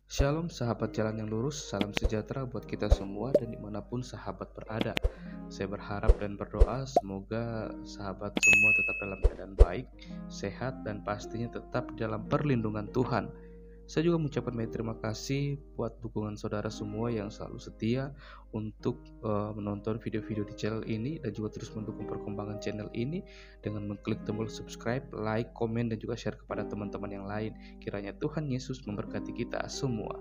Shalom sahabat jalan yang lurus, salam sejahtera buat kita semua dan dimanapun sahabat berada. Saya berharap dan berdoa semoga sahabat semua tetap dalam keadaan baik, sehat, dan pastinya tetap dalam perlindungan Tuhan. Saya juga mengucapkan banyak terima kasih buat dukungan saudara semua yang selalu setia untuk menonton video-video di channel ini dan juga terus mendukung perkembangan channel ini dengan mengklik tombol subscribe, like, komen, dan juga share kepada teman-teman yang lain. Kiranya Tuhan Yesus memberkati kita semua.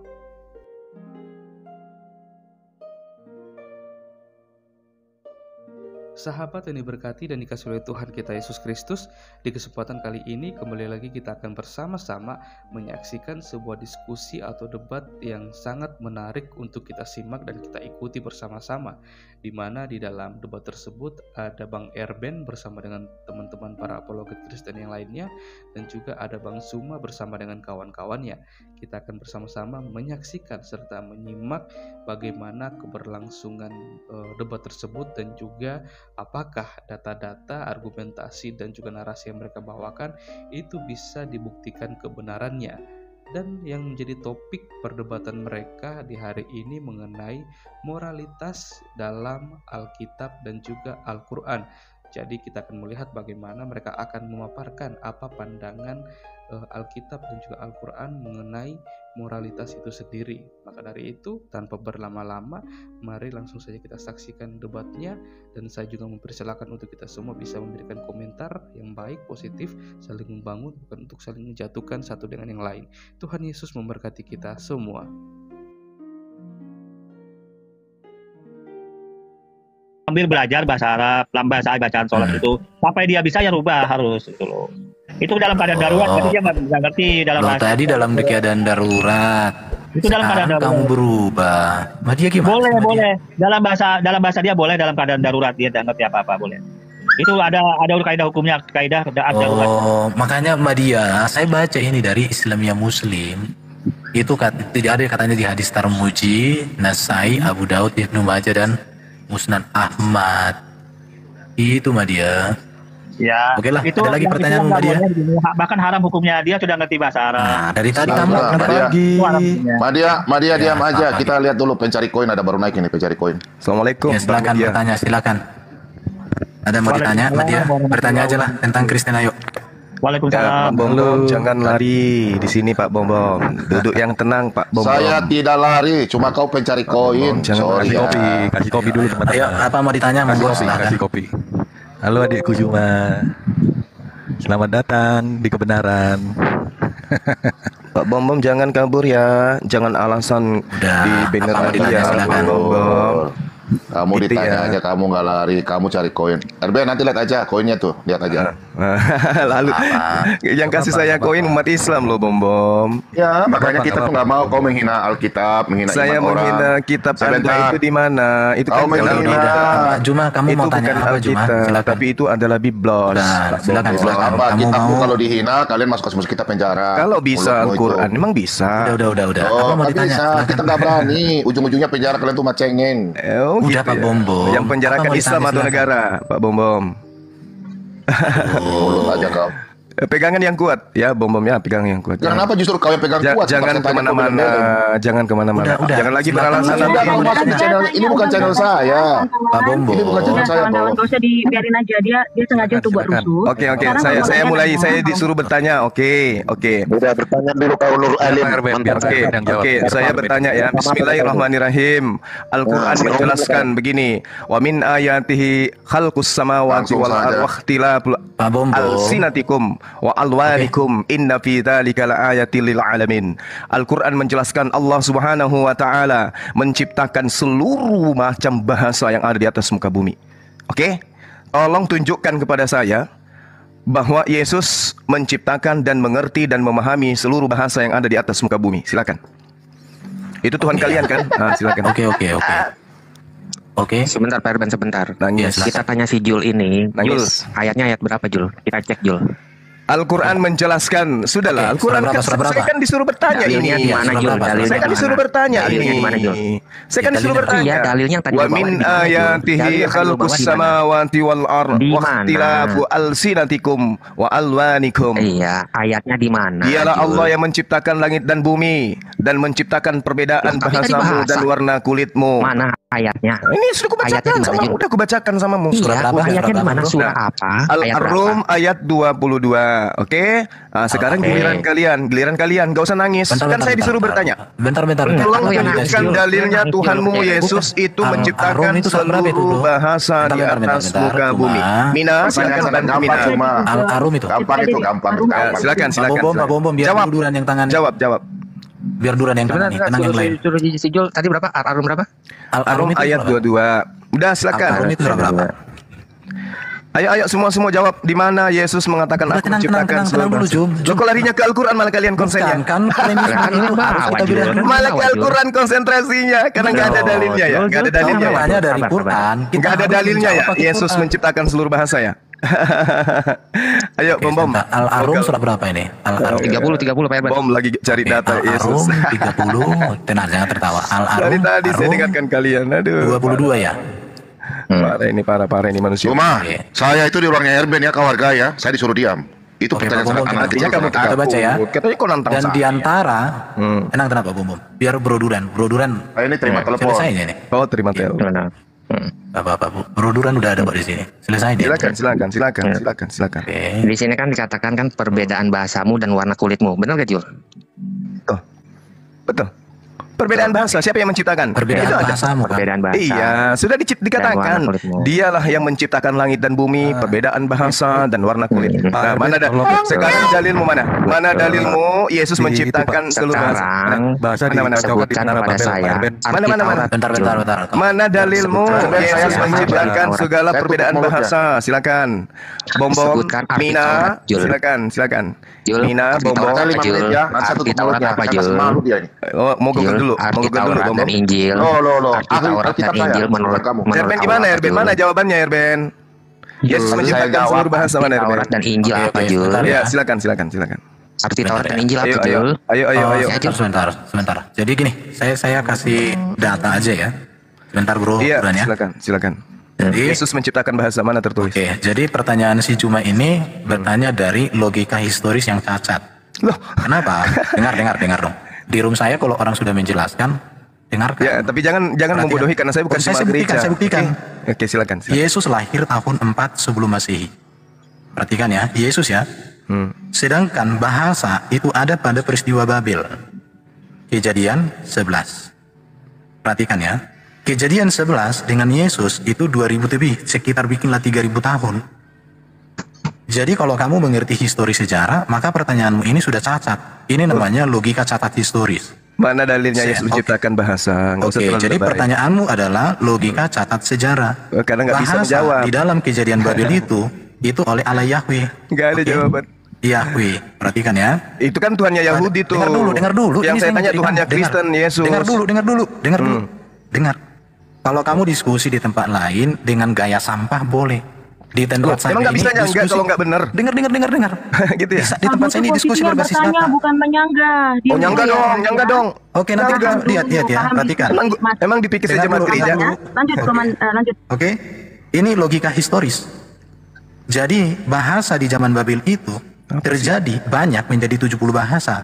Sahabat yang diberkati dan dikasihi oleh Tuhan kita Yesus Kristus, di kesempatan kali ini kembali lagi kita akan bersama-sama menyaksikan sebuah diskusi atau debat yang sangat menarik untuk kita simak dan kita ikuti bersama-sama, di mana di dalam debat tersebut ada Bang Erben bersama dengan teman-teman para apologet Kristen yang lainnya, dan juga ada Bang Suma bersama dengan kawan-kawannya. Kita akan bersama-sama menyaksikan serta menyimak bagaimana keberlangsungan debat tersebut dan juga apakah data-data, argumentasi, dan juga narasi yang mereka bawakan itu bisa dibuktikan kebenarannya. Dan yang menjadi topik perdebatan mereka di hari ini mengenai moralitas dalam Alkitab dan juga Al-Quran. Jadi kita akan melihat bagaimana mereka akan memaparkan apa pandangan Alkitab dan juga Al-Quran mengenai moralitas itu sendiri. Maka dari itu, tanpa berlama-lama, mari langsung saja kita saksikan debatnya. Dan saya juga mempersilakan untuk kita semua bisa memberikan komentar yang baik, positif, saling membangun, bukan untuk saling menjatuhkan satu dengan yang lain. Tuhan Yesus memberkati kita semua. Sambil belajar bahasa Arab, bahasa bacaan sholat itu sampai dia bisa ya rubah harus itu loh. Itu dalam keadaan darurat, jadi dia nggak ngerti dalam bahasa. Tadi dalam keadaan darurat. Itu dalam keadaan darurat. Kamu berubah. Dia gimana? Boleh. Dalam bahasa dia boleh dalam keadaan darurat, dia tidak ngerti apa-apa boleh. Itu ada kaidah hukumnya, kaidah darurat. Oh, makanya Madia, saya baca ini dari Islamiyah Muslim. Itu tidak ada katanya di hadis Tarmuji, Nasai, Abu Daud, Ibnu Majah, dan Musnad Ahmad. Itu Madia. Ya, oke lah. Itu ada lagi pertanyaan Mbak Dia? Bahkan haram hukumnya, dia sudah ngerti bahasa Arab. Nah, dari tadi kamu Madia diam aja. Kita lihat dulu pencari koin, ada baru naik ini pencari koin. Assalamualaikum. Ya, silakan bertanya, silakan. Ada mau ditanya, Madia? Bertanya aja lah tentang Kristen, ayo. Waalaikumsalam. Bom jangan lari di sini Pak Bom. Duduk yang tenang Pak Bom. Saya tidak lari, cuma kau pencari koin. Jangan kasih kopi dulu teman-teman. Ayo, apa mau ditanya? Kasih kopi. Halo adikku Juma. Selamat datang di kebenaran. Pak Bom jangan kabur ya. Jangan alasan di banner lagi ya Pak Bom. Kamu ditanya aja, kamu nggak lari, kamu cari koin. RB nanti lihat aja koinnya tuh, lihat aja. Lalu yang kasih saya koin umat Islam loh Bom. Ya makanya kita tuh nggak mau kau menghina Alkitab, menghina saya iman orang. Menghina kitab Anda itu di mana? Itu kau kan menghina. Cuma kamu itu mau tanya bukan apa Cuma? Tapi itu adalah Biblos. Silakan. Apa kita kalau dihina kalian masuk kita penjara. Kalau bisa Al-Quran memang bisa. Udah. Oh, apa mau ditanya? Kita nggak berani. Ujung-ujungnya penjara kalian tuh macengeng. Oh, udah gitu Pak Bom. Yang penjarakan Islam atau negara, Pak Bom. Mulut aja kau. Pegangan yang kuat ya Bom-bomnya, pegangan yang kuat. Kenapa justru kau yang pegang kuat? Jangan kemana-mana, jangan lagi beralasan. Kamu masuk di channel ini, bukan channel saya, Pak Bom. Ini bukan channel saya, Bom. Gak usah dibiarin aja, dia sengaja tuh buat rusuh. Oke, saya mulai, saya disuruh bertanya. Oke. Udah bertanya dulu kau Nur Alim. Oke, saya bertanya ya. Bismillahirrahmanirrahim. Al-Quran menjelaskan begini. Wa min ayatihi khalqus samawati wal ardi wa ikhtilaful alsinatikum wa alwanikum inna fi dzalika laayatil lil alamin. Al-Qur'an menjelaskan Allah Subhanahu wa taala menciptakan seluruh macam bahasa yang ada di atas muka bumi. Oke? Tolong tunjukkan kepada saya bahwa Yesus menciptakan dan mengerti dan memahami seluruh bahasa yang ada di atas muka bumi. Silakan. Itu Tuhan kalian kan? Nah, silakan. Oke. Sebentar Pak Erben, sebentar. Nangis. Kita tanya si Jul ini. Jul, ayatnya ayat berapa Jul? Kita cek Jul. Al-Quran menjelaskan. Sudahlah, Oke, Al-Quran surah berapa? saya kan disuruh bertanya Dalilnya ini. di mana, Jul? Dalilnya Saya kan di disuruh mana? bertanya Dalilnya ini. di mana, Jul? Saya kan disuruh bertanya. Iya, dalilnya yang tadi Wa lo bawa min di mana, Jul? ayatihi Dalil yang tadi lo khalqus bawa di mana? samawati wal ardh Di wa mana? ikhtilafu alsinatikum wa alwanikum. Iya, ayatnya di mana? Dialah Jul? Allah yang menciptakan langit dan bumi dan menciptakan perbedaan Loh, tapi tadi bahasamu bahasa. dan warna kulitmu. Mana ayatnya? Ini sudah aku Ayatnya bacakan di mana, sama, Jul? udah aku bacakan samamu. Iya, berapa? ayatnya di mana? Bro? Surah apa? Ayat Al-Rum berapa? ayat 22. Oke. Sekarang Oke. giliran kalian, gak usah nangis. Kan saya disuruh bertanya. Bentar. Tolong Aku yang tunjukkan nangis, Jul. dalilnya Nangis, Tuhanmu Jul. Yesus itu Al- menciptakan Al-Rum itu surat berapa itu, seluruh Bro? bahasa di Bentar, atas bentar. muka bumi. Cuma- Mina, silakan bantu Mina. gampang cuma. Al-Arum itu. Gampang itu, gampang. Silakan. Pak Bom, biar Jawab. Duran yang tangan. Jawab. Biar Duran yang tangan nih, tenang yang lain. Suruh si Jul tadi berapa? Arum berapa? Al-Arum itu Ayat surah 22. Udah berapa? silakan. Al-Arum itu surah berapa? Ayo semua jawab. Di mana Yesus mengatakan Udah, aku tenang menciptakan dulu, seluruh Jum. Lo kok larinya ke Al-Quran malah kalian konsennya? Kan kalian Kan ini harus bawa, kita Jul. bilang. Malah ke Al-Quran konsentrasinya karena nggak ada dalilnya ya. Nggak ada dalilnya ya. Namanya dari Sabar, Quran. Kita Nggak ada harus dalilnya ya. menjawab pakai Yesus Quran. menciptakan seluruh bahasa ya. Ayo Oke, bom. sebentar. Al-Arum surah berapa ini? Al-Arum. 30 Pak Herman. Bom lagi cari data Yesus. Al-Arum 30. Tenang, jangan tertawa. Al-Arum. Dari tadi saya dengarkan kalian. Aduh. 22 ya. Parah ini manusia. Cuma, Oke. saya itu di ruangnya Erben ya, keluarga ya. Saya disuruh diam. Itu Oke, pertanyaan Pak Bom, sangat anak Artinya kecil. kamu Kita baca ya. Katanya kau nantang Dan saya. diantara, tenang Pak Bom. Biar Bro Duran. Ini terima telepon. Selesai ini. Oh terima kasih. Benar. Bapak, Bro Duran udah ada Pak di sini. Selesai dia. Silakan. Oke. Di sini kan dikatakan kan perbedaan bahasamu dan warna kulitmu. Benar gak, Jul? Betul. Perbedaan bahasa siapa yang menciptakan? Perbedaan Itu ada. bahasamu kan. Perbedaan bahasa. Iya, sudah dikatakan. Dan warna kulitmu. Dialah yang menciptakan langit dan bumi, perbedaan bahasa dan warna kulit. Nah, mana sekarang dalilmu mana? Mana dalilmu Yesus menciptakan seluruh bahasa? Sekarang Bahasa di mana? sebutkan kepada saya. Mana? Bentar. Mana dalilmu Sebutkan Yesus saya menciptakan Taurat. segala Saya perbedaan tutup mulutnya. bahasa? Silakan. Bom, Sebutkan arti Mina, Taurat, Jul. silakan. Jul, Mina, arti Bom, Taurat Saya 5 Jul. menit ya, nanti saya Arti tutup Taurat mulutnya. apa, Saya Jul? kasih malu dia ini. Oh, mau Jul, Google dulu, arti Taurat Bom. dan Injil. Loh. Arti Ahli Taurat dan kitab saya, Injil bukan menurut kamu. Erben gimana Erben? Mana jawabannya Erben? Yesus Jul, menciptakan saya seluruh jawab. bahasa mana Erben? Taurat dan Injil Oke, apa, oke, Jul? sebentar Ya, silakan. Arti Taurat dan Injil apa, Ayo. Jul? Ayo. Sebentar. Jadi gini, saya kasih data aja ya. Sebentar Bro Iya, Duran ya. silakan. Jadi, Yesus menciptakan bahasa mana tertulis? oke, jadi pertanyaan si Cuma ini bertanya dari logika historis yang cacat. Loh, Kenapa? dengar dong. Di room saya kalau orang sudah menjelaskan, dengarkan. ya, tapi jangan Perhatikan. membodohi karena saya bukan Saya jemaat gereja. saya buktikan. Oke, silakan. Yesus lahir tahun 4 sebelum Masehi. Perhatikan ya, Yesus ya. Sedangkan bahasa itu ada pada peristiwa Babel. Kejadian 11. Perhatikan ya. Kejadian 11 dengan Yesus itu 2000 lebih, sekitar bikinlah 3000 tahun. Jadi kalau kamu mengerti histori sejarah, maka pertanyaanmu ini sudah cacat. Ini namanya logika catat historis. Mana dalilnya Oke. Yesus menciptakan bahasa? Nggak usah Oke, terlalu jadi lebay. pertanyaanmu adalah logika catat sejarah. Karena nggak bisa Bahasa menjawab. di dalam kejadian Babel itu oleh Allah Yahweh. Nggak ada Oke? jawaban. Yahweh, perhatikan ya. Itu kan Tuhannya Yahudi tuh. Dengar dulu. Yang Ini saya tanya memberikan- Tuhannya dengar. Kristen Yesus. Dengar dulu. Dengar. Kalau kamu diskusi di tempat lain dengan gaya sampah boleh. Di tempat saya emang nggak ini bisa nyangga diskusi- kalau nggak bener? Dengar. Gitu ya? Bisa, di tempat saya ini diskusi berbasis bertanya, data. bukan menyanggah. Dia Oh, nyangga dulu ya. nyangga dong. Oke, nanti Nyangga. kita lihat ya. Perhatikan. Emang dipikir saya Dengar jemaat dulu. gereja? Ya, lanjut, lanjut. Oke, ini logika historis. Jadi bahasa di zaman Babel itu terjadi banyak menjadi 70 bahasa.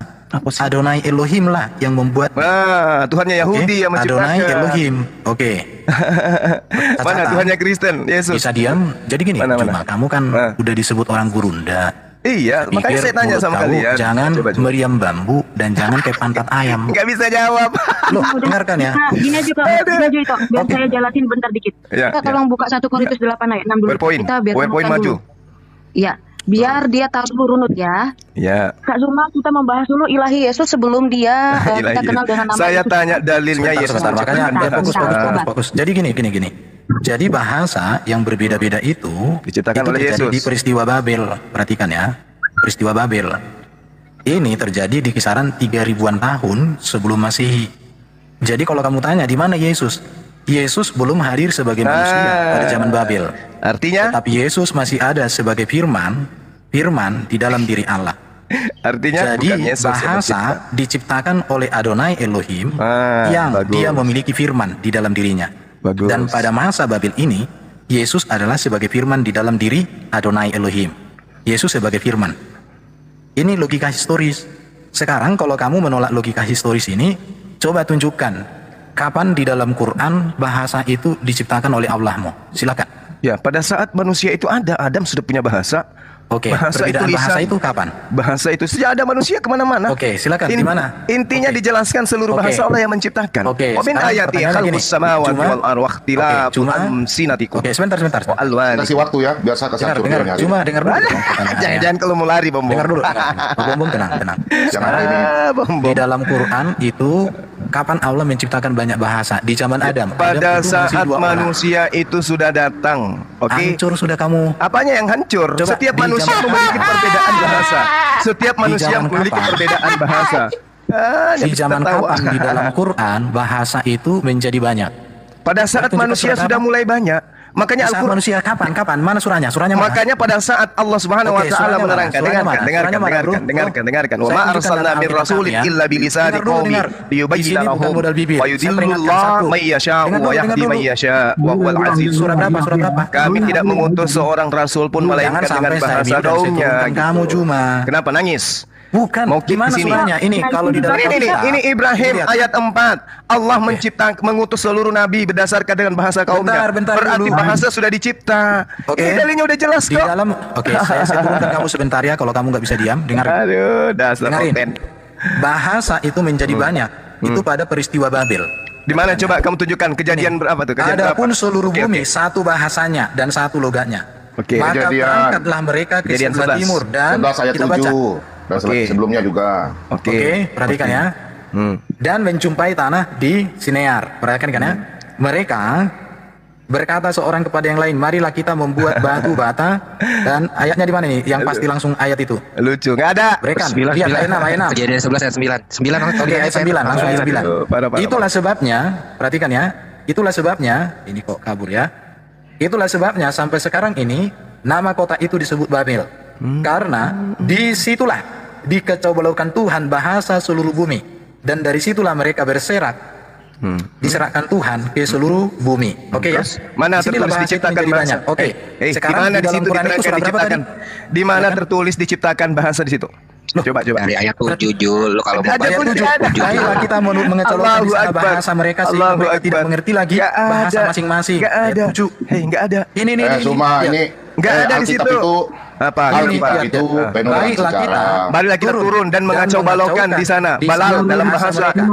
Adonai Elohim lah yang membuat. Wah, Tuhannya Oke, Yahudi yang menciptakan. Adonai Elohim. Oke. Mana Catatan. Tuhannya Kristen? Yesus. Bisa diam. Jadi gini, Mana? cuma kamu kan Nah. udah disebut orang gurunda. Iya, makanya Pikir saya tanya mulut sama kamu kalian. jangan Coba. meriam bambu dan jangan kayak pantat ayam. Nggak bisa jawab. Loh, dengarkan ya. Nah, gini aja kok, gini aja itu. Biar saya jelasin bentar dikit. Ya, Kita tolong buka 1 Korintus 8 ayat 6 dulu. PowerPoint. Kita biar PowerPoint temukan maju. dulu. Iya, biar dia tahu dulu runut ya. Ya. Kak Zuma, kita membahas dulu ilahi Yesus sebelum dia Ilahi kita kenal dengan nama Saya Yesus. tanya dalilnya Yesus Sebentar, makanya menciptakan fokus, bahasa. fokus. Jadi gini. Jadi bahasa yang berbeda-beda itu Diciptakan oleh terjadi Yesus. di peristiwa Babel. Perhatikan ya, peristiwa Babel. Ini terjadi di kisaran 3000-an tahun sebelum Masehi. Jadi kalau kamu tanya di mana Yesus? Yesus belum hadir sebagai manusia pada zaman Babel. Artinya? Tapi Yesus masih ada sebagai firman firman di dalam diri Allah. Artinya Jadi bukan Yesus yang bahasa diciptakan oleh Adonai Elohim yang bagus. dia memiliki firman di dalam dirinya. Bagus. Dan pada masa Babel ini, Yesus adalah sebagai firman di dalam diri Adonai Elohim. Yesus sebagai firman. Ini logika historis. Sekarang kalau kamu menolak logika historis ini, coba tunjukkan kapan di dalam Quran bahasa itu diciptakan oleh Allahmu. Silakan. Ya, pada saat manusia itu ada, Adam sudah punya bahasa. Oke, Bahasa perbedaan itu bahasa lisan. itu kapan? Bahasa itu sejak ada manusia kemana-mana. Oke, silakan. Di mana? Intinya Oke. dijelaskan seluruh Oke. bahasa Allah yang menciptakan. Oke, Wa min sekarang ayati pertanyaannya khalqus gini, samawati cuma- wal ardi wa ikhtilaful Oke, cuma- alsinatikum. Oke, sebentar. Wa alwani. Kasih waktu ya, biar saya kasih Dengar, cuma dengar dulu. dong pertanyaannya. Jangan kalau mau lari, Bom. Dengar dulu. Bom tenang. Jangan hari ini. Di dalam Quran itu kapan Allah menciptakan banyak bahasa? Di zaman Adam. Pada Adam itu masih saat 2 orang. manusia itu sudah datang. Oke. Hancur sudah kamu. Apanya yang hancur? Coba, Setiap di manusia zaman- memiliki perbedaan bahasa. Setiap manusia zaman memiliki kapan? perbedaan bahasa. Di zaman kapan di dalam Quran bahasa itu menjadi banyak? Pada saat Tunjukkan manusia surat sudah apa? mulai banyak, makanya Saat Al-Quran. manusia kapan? Mana surahnya? Surahnya mana? Makanya pada saat Allah Subhanahu wa Oke, taala surahnya mana? menerangkan, Surahnya mana? Surahnya mana, bro? dengarkan. Wa Saya ma tunjukkan arsalna dalam min Alkitab rasulin ya. illa bilisani Dengar dulu, qaumi dengar. Di liyubayyina sini bukan lahum modal bibir. wa Saya peringatkan yudillullah satu. may yasha'u Dengar wa dulu, yahdi dengar may dulu. yasha' wa huwal aziz. Surah berapa? Kami tidak mengutus seorang rasul pun melainkan Jangan dengan sampai saya bahasa bilang saya kaumnya. turunkan kamu cuma. Kenapa nangis? Bukan. Mau Gimana di sini. surahnya? Ini kalau di dalam Ini Ibrahim Lihat. ayat 4. Allah mengutus seluruh nabi berdasarkan dengan bahasa kaumnya. Bentar Berarti dulu. bahasa sudah dicipta. Oke. Ini dalilnya udah jelas Di kok. dalam saya turunkan kamu sebentar ya kalau kamu nggak bisa diam. Dengar. Aduh, dasar Dengarin. konten. Bahasa itu menjadi banyak. Itu pada peristiwa Babel. Di mana coba kamu tunjukkan kejadian berapa tuh? Kejadian Adapun berapa? seluruh Oke, bumi oke. satu bahasanya dan satu logatnya. Oke. Maka Kejadian. berangkatlah mereka ke Kejadian sebelah 11. timur dan 11 ayat kita baca. 7. Dan Oke. sebelumnya juga. Oke. Oke, perhatikan ya. Dan menjumpai tanah di Sinear. Perhatikan kan ya. Mereka berkata seorang kepada yang lain, marilah kita membuat batu bata. Dan ayatnya di mana nih? Yang pasti langsung ayat itu. Lucu, nggak ada. Mereka lihat ayat 6. Kejadian 11 ayat 9. 9 Oke, ayat 9, langsung ayat 9. Parah. Itulah sebabnya, perhatikan ya. Itulah sebabnya, ini kok kabur ya. Itulah sebabnya sampai sekarang ini nama kota itu disebut Babel. Karena disitulah dikecaubalaukan Tuhan bahasa seluruh bumi. Dan dari situlah mereka berserak. Diserahkan Tuhan ke seluruh bumi. Oke ya. Mana Disinilah tertulis bahasa diciptakan menjadi bahasa? banyak. Oke. Di Sekarang mana di di dalam situ Quran itu diterangkan surah berapa tadi? diciptakan? Di mana tertulis diciptakan bahasa di situ? Coba. Dari ayat 7 Jul, lu kalau mau Ada baca pun Tujuh. ada. Baiklah kita mengecolokan di sana Akbar. bahasa mereka sehingga Allahu mereka tidak Akbar. mengerti lagi Nggak bahasa ada. masing-masing. Nggak Ayat ada. 7. Hei, nggak ada. Ini Cuma lihat. ini Nggak ada di Alkitab situ. itu Apa? Alkitab Lihat, itu lihat. penuh dengan Baiklah kita. sejarah. Marilah kita turun dan mengacau balaukan di sana. Balal dalam bahasa. mereka.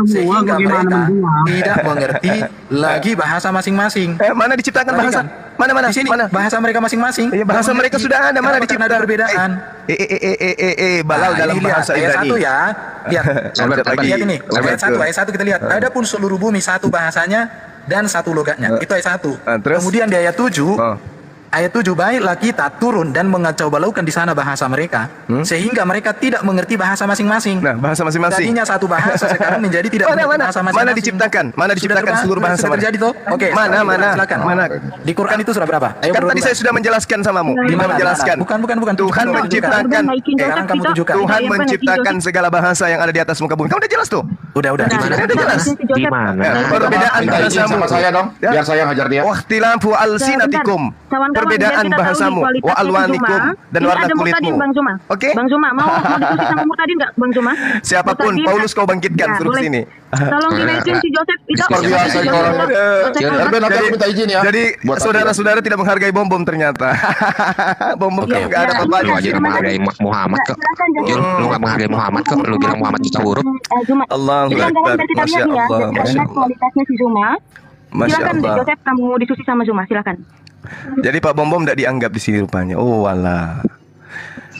Sehingga mereka tidak mengerti lagi bahasa masing-masing. Mana diciptakan bahasa? Mana? Di sini Mana? bahasa mereka masing-masing. Iya, bahasa mereka sudah ada. Mana Kenapa dicipta? karena ada perbedaan? Balal Nah, dalam ini lihat, bahasa ayat Ibrani. 1 ya. Lihat. Lihat ini. Sabar. Ayat 1 kita lihat. Adapun seluruh bumi satu bahasanya dan satu logatnya. Itu ayat 1. Terus? Kemudian di ayat 7 Oh. Ayat 7, baiklah kita turun dan mengacau balaukan di sana bahasa mereka, sehingga mereka tidak mengerti bahasa masing-masing. Nah, bahasa masing-masing. Tadinya satu bahasa, sekarang menjadi tidak mengerti bahasa masing-masing. Mana diciptakan? Mana diciptakan seluruh bahasa? Sudah terjadi toh? Oke. Mana? Silakan. Mana? Di Quran itu surah berapa? Ayo Kan berurutan. tadi saya sudah menjelaskan samamu. Di mana? Menjelaskan. Bukan. Tuhan Tunjukkan. menciptakan. Sekarang kamu tunjukkan. Tuhan menciptakan segala bahasa yang ada di atas muka bumi. Kamu udah jelas tuh. Udah. Di mana? Udah jelas. Di mana? Perbedaan Minta izin bahasamu. sama saya dong, Ya. biar saya hajar dia. Wahtilafu alsinatikum. Kawan-kawan, Perbedaan biar kita tahu bahasamu. nih kualitasnya Wa alwanikum. si Zuma. Dan Ini warna ada Murtadin, kulitmu. Bang Zuma. Oke? Bang Zuma, mau diskusi sama Murtadin nggak, Bang Zuma? Siapapun, Murtadin, Paulus kau bangkitkan, Ya, suruh boleh. sini. Tolong dinaikin si Joseph itu. Luar biasa itu orangnya. Erben, nanti aku minta izin ya. Jadi Buat saudara-saudara tidak menghargai bom-bom ternyata. Bom-bom Oke. nggak ada Ya, apa-apa. Lu aja nggak menghargai Muhammad kok. Jul, lu nggak menghargai Muhammad kok. Lu bilang Muhammad buta huruf. Zuma. Allahu Ini kan Akbar. berarti kita Masya lihat nih ya, Allah. kita Masya lihat Allah. kualitasnya si Zuma. Masya Silakan Allah. Joseph, kamu diskusi sama Zuma, silakan. Jadi Pak Bom-Bom tidak dianggap di sini rupanya. Oh walah.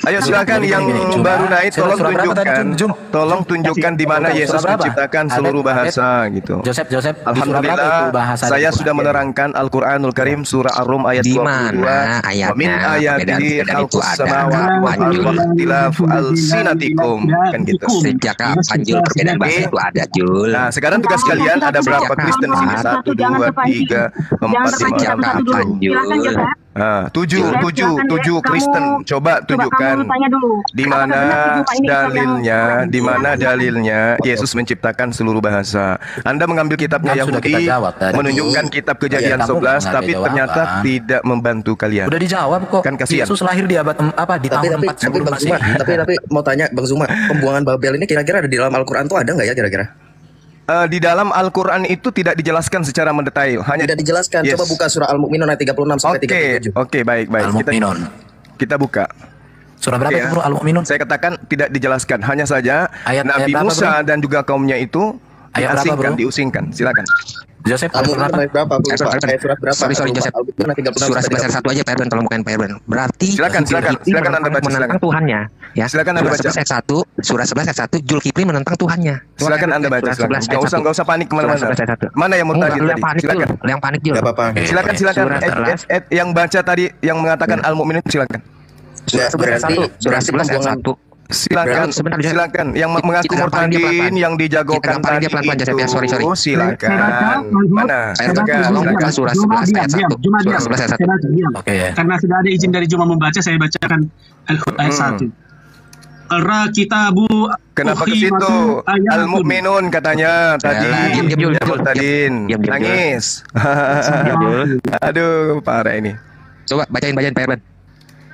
Ayo silakan yang Jum. baru naik tolong Surah berapa tadi, tunjukkan. Jum? Tolong tunjukkan di mana Surah Yesus berapa? menciptakan seluruh bahasa gitu. Joseph, di surah berapa Alhamdulillah, itu bahasa saya di sudah Quran? menerangkan Al-Quranul Karim surah Ar-Rum ayat Di 22. mana ayatnya? Wa min ayatihi Perbedaan khalqus itu ada. samawati wal ardi Jul. wa ikhtilafu alsinatikum. Kan gitu. Sejak kapan Jul perbedaan bahasa itu ada Jul? Nah, sekarang tugas kalian ada berapa Sejak Kristen di sini? kapan? 1, 2, 3, 4, 5, Sejak 6, kapan, Jul? Silakan Joseph. Tujuh Kristen. Coba tunjukkan di mana dalilnya Yesus menciptakan seluruh bahasa. Anda mengambil kitabnya Yahudi, menunjukkan kitab Kejadian 11, tapi ternyata tidak membantu kalian. Udah dijawab kok. Kan kasihan. Yesus lahir di abad di tahun 40 Masehi. Tapi mau tanya Bang Zuma, pembuangan Babel ini kira-kira ada di dalam Al-Qur'an tuh ada nggak ya kira-kira? Di dalam Al-Quran itu tidak dijelaskan secara mendetail. Hanya tidak dijelaskan. Coba buka surah Al-Mu'minun ayat 36 sampai 37. Oke, baik. Al-Mu'minun. Kita buka. Surah berapa itu, Bro? Al-Mu'minun? Saya katakan tidak dijelaskan. Hanya saja Nabi ayat Musa berapa, dan juga kaumnya itu diusingkan. Silakan. Joseph, Al-Mu'minun ayat berapa? Surat berapa? Sorry Joseph. Surah 11 ayat 1 aja Pak Erben, tolong bukain Pak Erben. Berarti silakan Anda baca. Menentang Tuhannya, ya. Silakan Anda baca. Surah 11 ayat 1 Zulkifli menentang Tuhannya. Silakan Anda baca. Enggak usah panik kemana-mana. Mana yang murtadin tadi? Silakan. Yang panik Jul. Silakan. Yang baca tadi yang mengatakan Al-Mu'minun silakan. Surah 11 ayat 1. Silakan yang mengaku murtadin yang dijagokan tadi itu silakan. Mana? Silakan surah 11 ayat 1. Surah 11 ayat 1. Oke. Karena sudah ada izin dari Juma membaca, saya bacakan ayat 1. Al-Kitabu. Kenapa ke situ? Al-Mu'minun katanya tadi. Murtadin nangis. Aduh, parah ini. Coba bacain Pak Erben.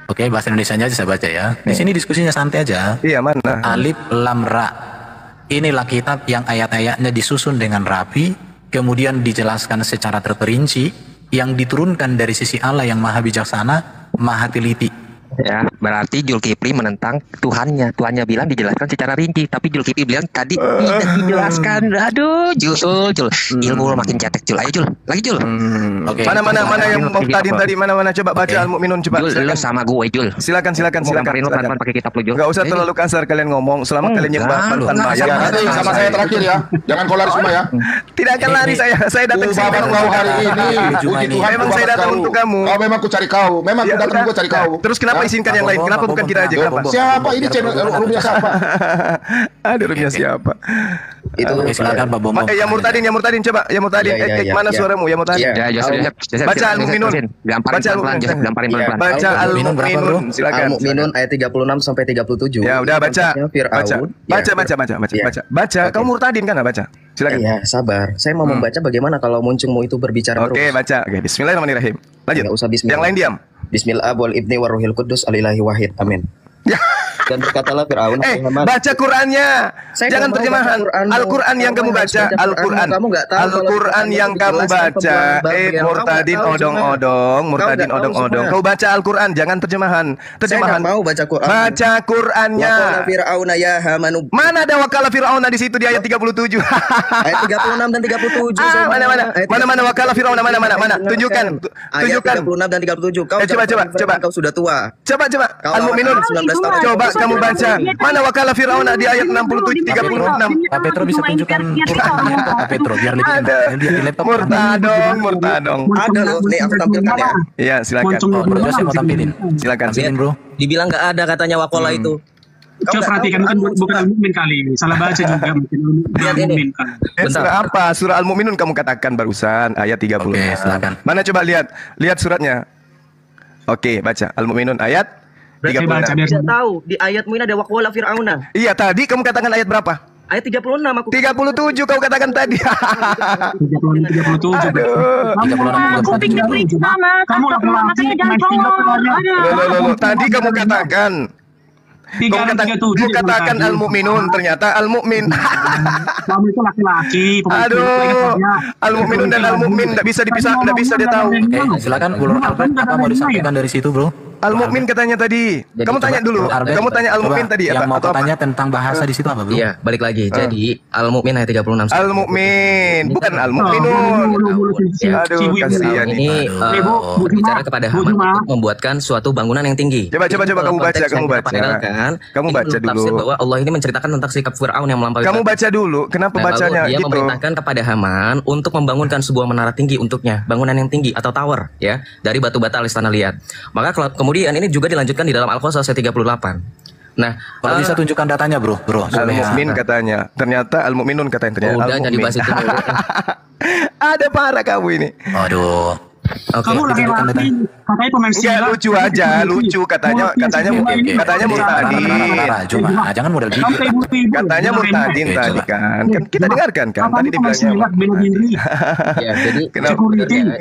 Oke, bahasa Indonesianya aja saya baca ya. Di sini diskusinya santai aja. Iya, mana? Alif Lam Ra. Inilah kitab yang ayat-ayatnya disusun dengan rapi, kemudian dijelaskan secara terperinci, yang diturunkan dari sisi Allah yang Maha Bijaksana, Maha Teliti. Ya, berarti Zulkifli menentang Tuhannya. Tuhannya bilang dijelaskan secara rinci, tapi Zulkifli bilang tadi tidak dijelaskan. Aduh, Jul. Ilmu lo makin cetek, Jul. Ayo, Jul. Lagi, Jul. Okay. Mana yang Muhtadin tadi? Mana coba baca Al-Mu'minun coba. Jul, sama gue, Jul. Silakan. Pelan-pelan pakai kitab lo, Jul. Enggak usah terlalu kasar kalian ngomong selama kalian nyembah tanpa ya. Nanti sama saya terakhir ya. Jangan kau lari semua ya. Tidak akan lari saya. Saya datang sini kau hari ini. Puji Tuhan, memang saya datang untuk kamu. Oh, memang aku cari kau. Memang aku datang gua cari kau. Terus kenapa izinkan yang lain? Kenapa bukan kita aja? Kenapa? Siapa ini channel roomnya siapa? Ada roomnya siapa? Itu silakan Pak Bomo. Yang murtadin coba. Yang murtadin. Mana suaramu? Yang murtadin. Ya, Joseph. Baca Al-Mu'minun. Baca Al-Mu'minun. Silakan. Al-Mu'minun ayat 36 sampai 37. Ya, udah baca. Baca. Kamu murtadin kan? Baca. Silakan. Iya, sabar. Saya mau membaca bagaimana kalau muncungmu itu berbicara terus. Oke, baca. Oke, bismillahirrahmanirrahim. Lanjut. Enggak usah bismillah. Yang lain diam. Bismillah wal ibni waruhil kudus alilahi wahid. Amin. Dan berkatalah Fir'aun, baca Qur'annya. Jangan terjemahan. Al-Qur'an yang kamu baca. Al-Qur'an yang kamu baca. Murtadin odong-odong. Kau baca Al-Qur'an, jangan terjemahan. Saya mau baca Qur'an. Baca Qur'annya. Waqala Fir'aun ya Hamanu. Mana ada waqala Fir'aun di situ di ayat 37? Ayat 36 dan 37. Mana waqala Fir'aun mana? Tunjukkan. Ayat 36 dan 37. Coba. Kau sudah tua. Coba. Al-Mu'minun. 19 tahun. Coba kamu baca. Mana waqala Fir'aun di ayat 67 36. Pak Petro bisa tunjukkan Qur'annya, Pak Petro biar lebih enak. Di laptop. Murtadong. Ada loh, nih aku tampilkan ya. Iya, silakan. Bro, saya mau tampilin. Silakan, Bro. Dibilang nggak ada katanya waqala itu. Coba perhatikan, bukan Al-Mu'min kali. Salah baca juga mungkin. Al-Mu'min kan. Surah apa? Surah Al-Mu'minun kamu katakan barusan ayat 30. Oke, silakan. Mana coba lihat suratnya. Oke, baca Al-Mu'minun ayat 30. Tidak tahu di ayatmu ini ada waqala Fir'auna. Iya, tadi kamu katakan ayat berapa? Ayat 36 aku. 37 kau katakan tadi. 37. Aku pikir itu sama. Kamu laki-laki. Tadi kamu katakan. Kamu katakan Al-Mu'minun, ternyata Al-Mu'min. Kamu itu laki-laki. Aduh, Al-Mu'minun dan Al-Mu'min tidak bisa dipisah, tidak bisa dia tahu. Oke, silakan Bro Albert, apa mau disampaikan dari situ, Bro? Al-Mu'min katanya tadi. Kamu tanya dulu. Kamu tanya Al-Mu'min tadi yang mau tanya tentang bahasa di situ apa, Bro? Iya, balik lagi. Jadi Al-Mu'min ayat 36. Al-Mu'min, bukan Al-Mu'minun. Aduh, kasihan ini berbicara kepada Haman untuk membuatkan suatu bangunan yang tinggi. Coba kamu baca. Kamu baca dulu. Bahwa Allah ini menceritakan tentang sikap Fir'aun yang melampaui. Kamu baca dulu. Kenapa bacanya dia gitu? memerintahkan kepada Haman untuk membangunkan sebuah menara tinggi untuknya, bangunan yang tinggi atau tower ya, dari batu bata alias tanah liat. Maka kemudian ini juga dilanjutkan di dalam Al-Qasas ayat 38. Nah, kalau bisa tunjukkan datanya, Bro. Al-Mu'min katanya. Ternyata Al-Mu'minun katanya. Udah jangan dibahas itu. Ada parah kamu ini. Aduh. Kamu laki-laki, katanya pemain Enggak, silat. lucu aja, lucu katanya murtadin. Cuma jangan model gitu. Katanya murtadin tadi kan. Kan kita dengarkan kan tadi dibilangnya. Ya, jadi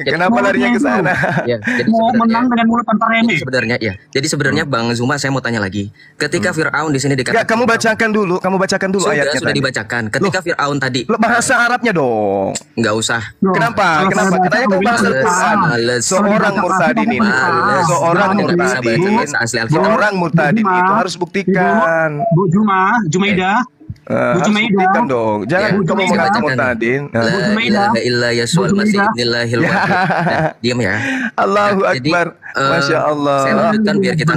Kenapa larinya ke sana? Ya, jadi Mau menang dengan mulut tanpa remeh. sebenarnya ya. Jadi sebenarnya Bang Zuma saya mau tanya lagi. Ketika Firaun di sini Enggak, dikatakan kamu bacakan dulu ayatnya sudah tadi. dibacakan. Ketika Firaun tadi Bahasa Arabnya dong. nggak usah. Kenapa? Katanya kamu bahasa Al-Quran. Seorang murtadin ini, seorang murtadin itu harus buktikan. Bu Jumaidah. Harus buktikan dong. Jangan kamu mengaku murtadin. La ilaha illa Yesus Masih Innillahil Wahid. Diam ya. Allahu Akbar. Masya Allah. Saya lanjutkan biar kita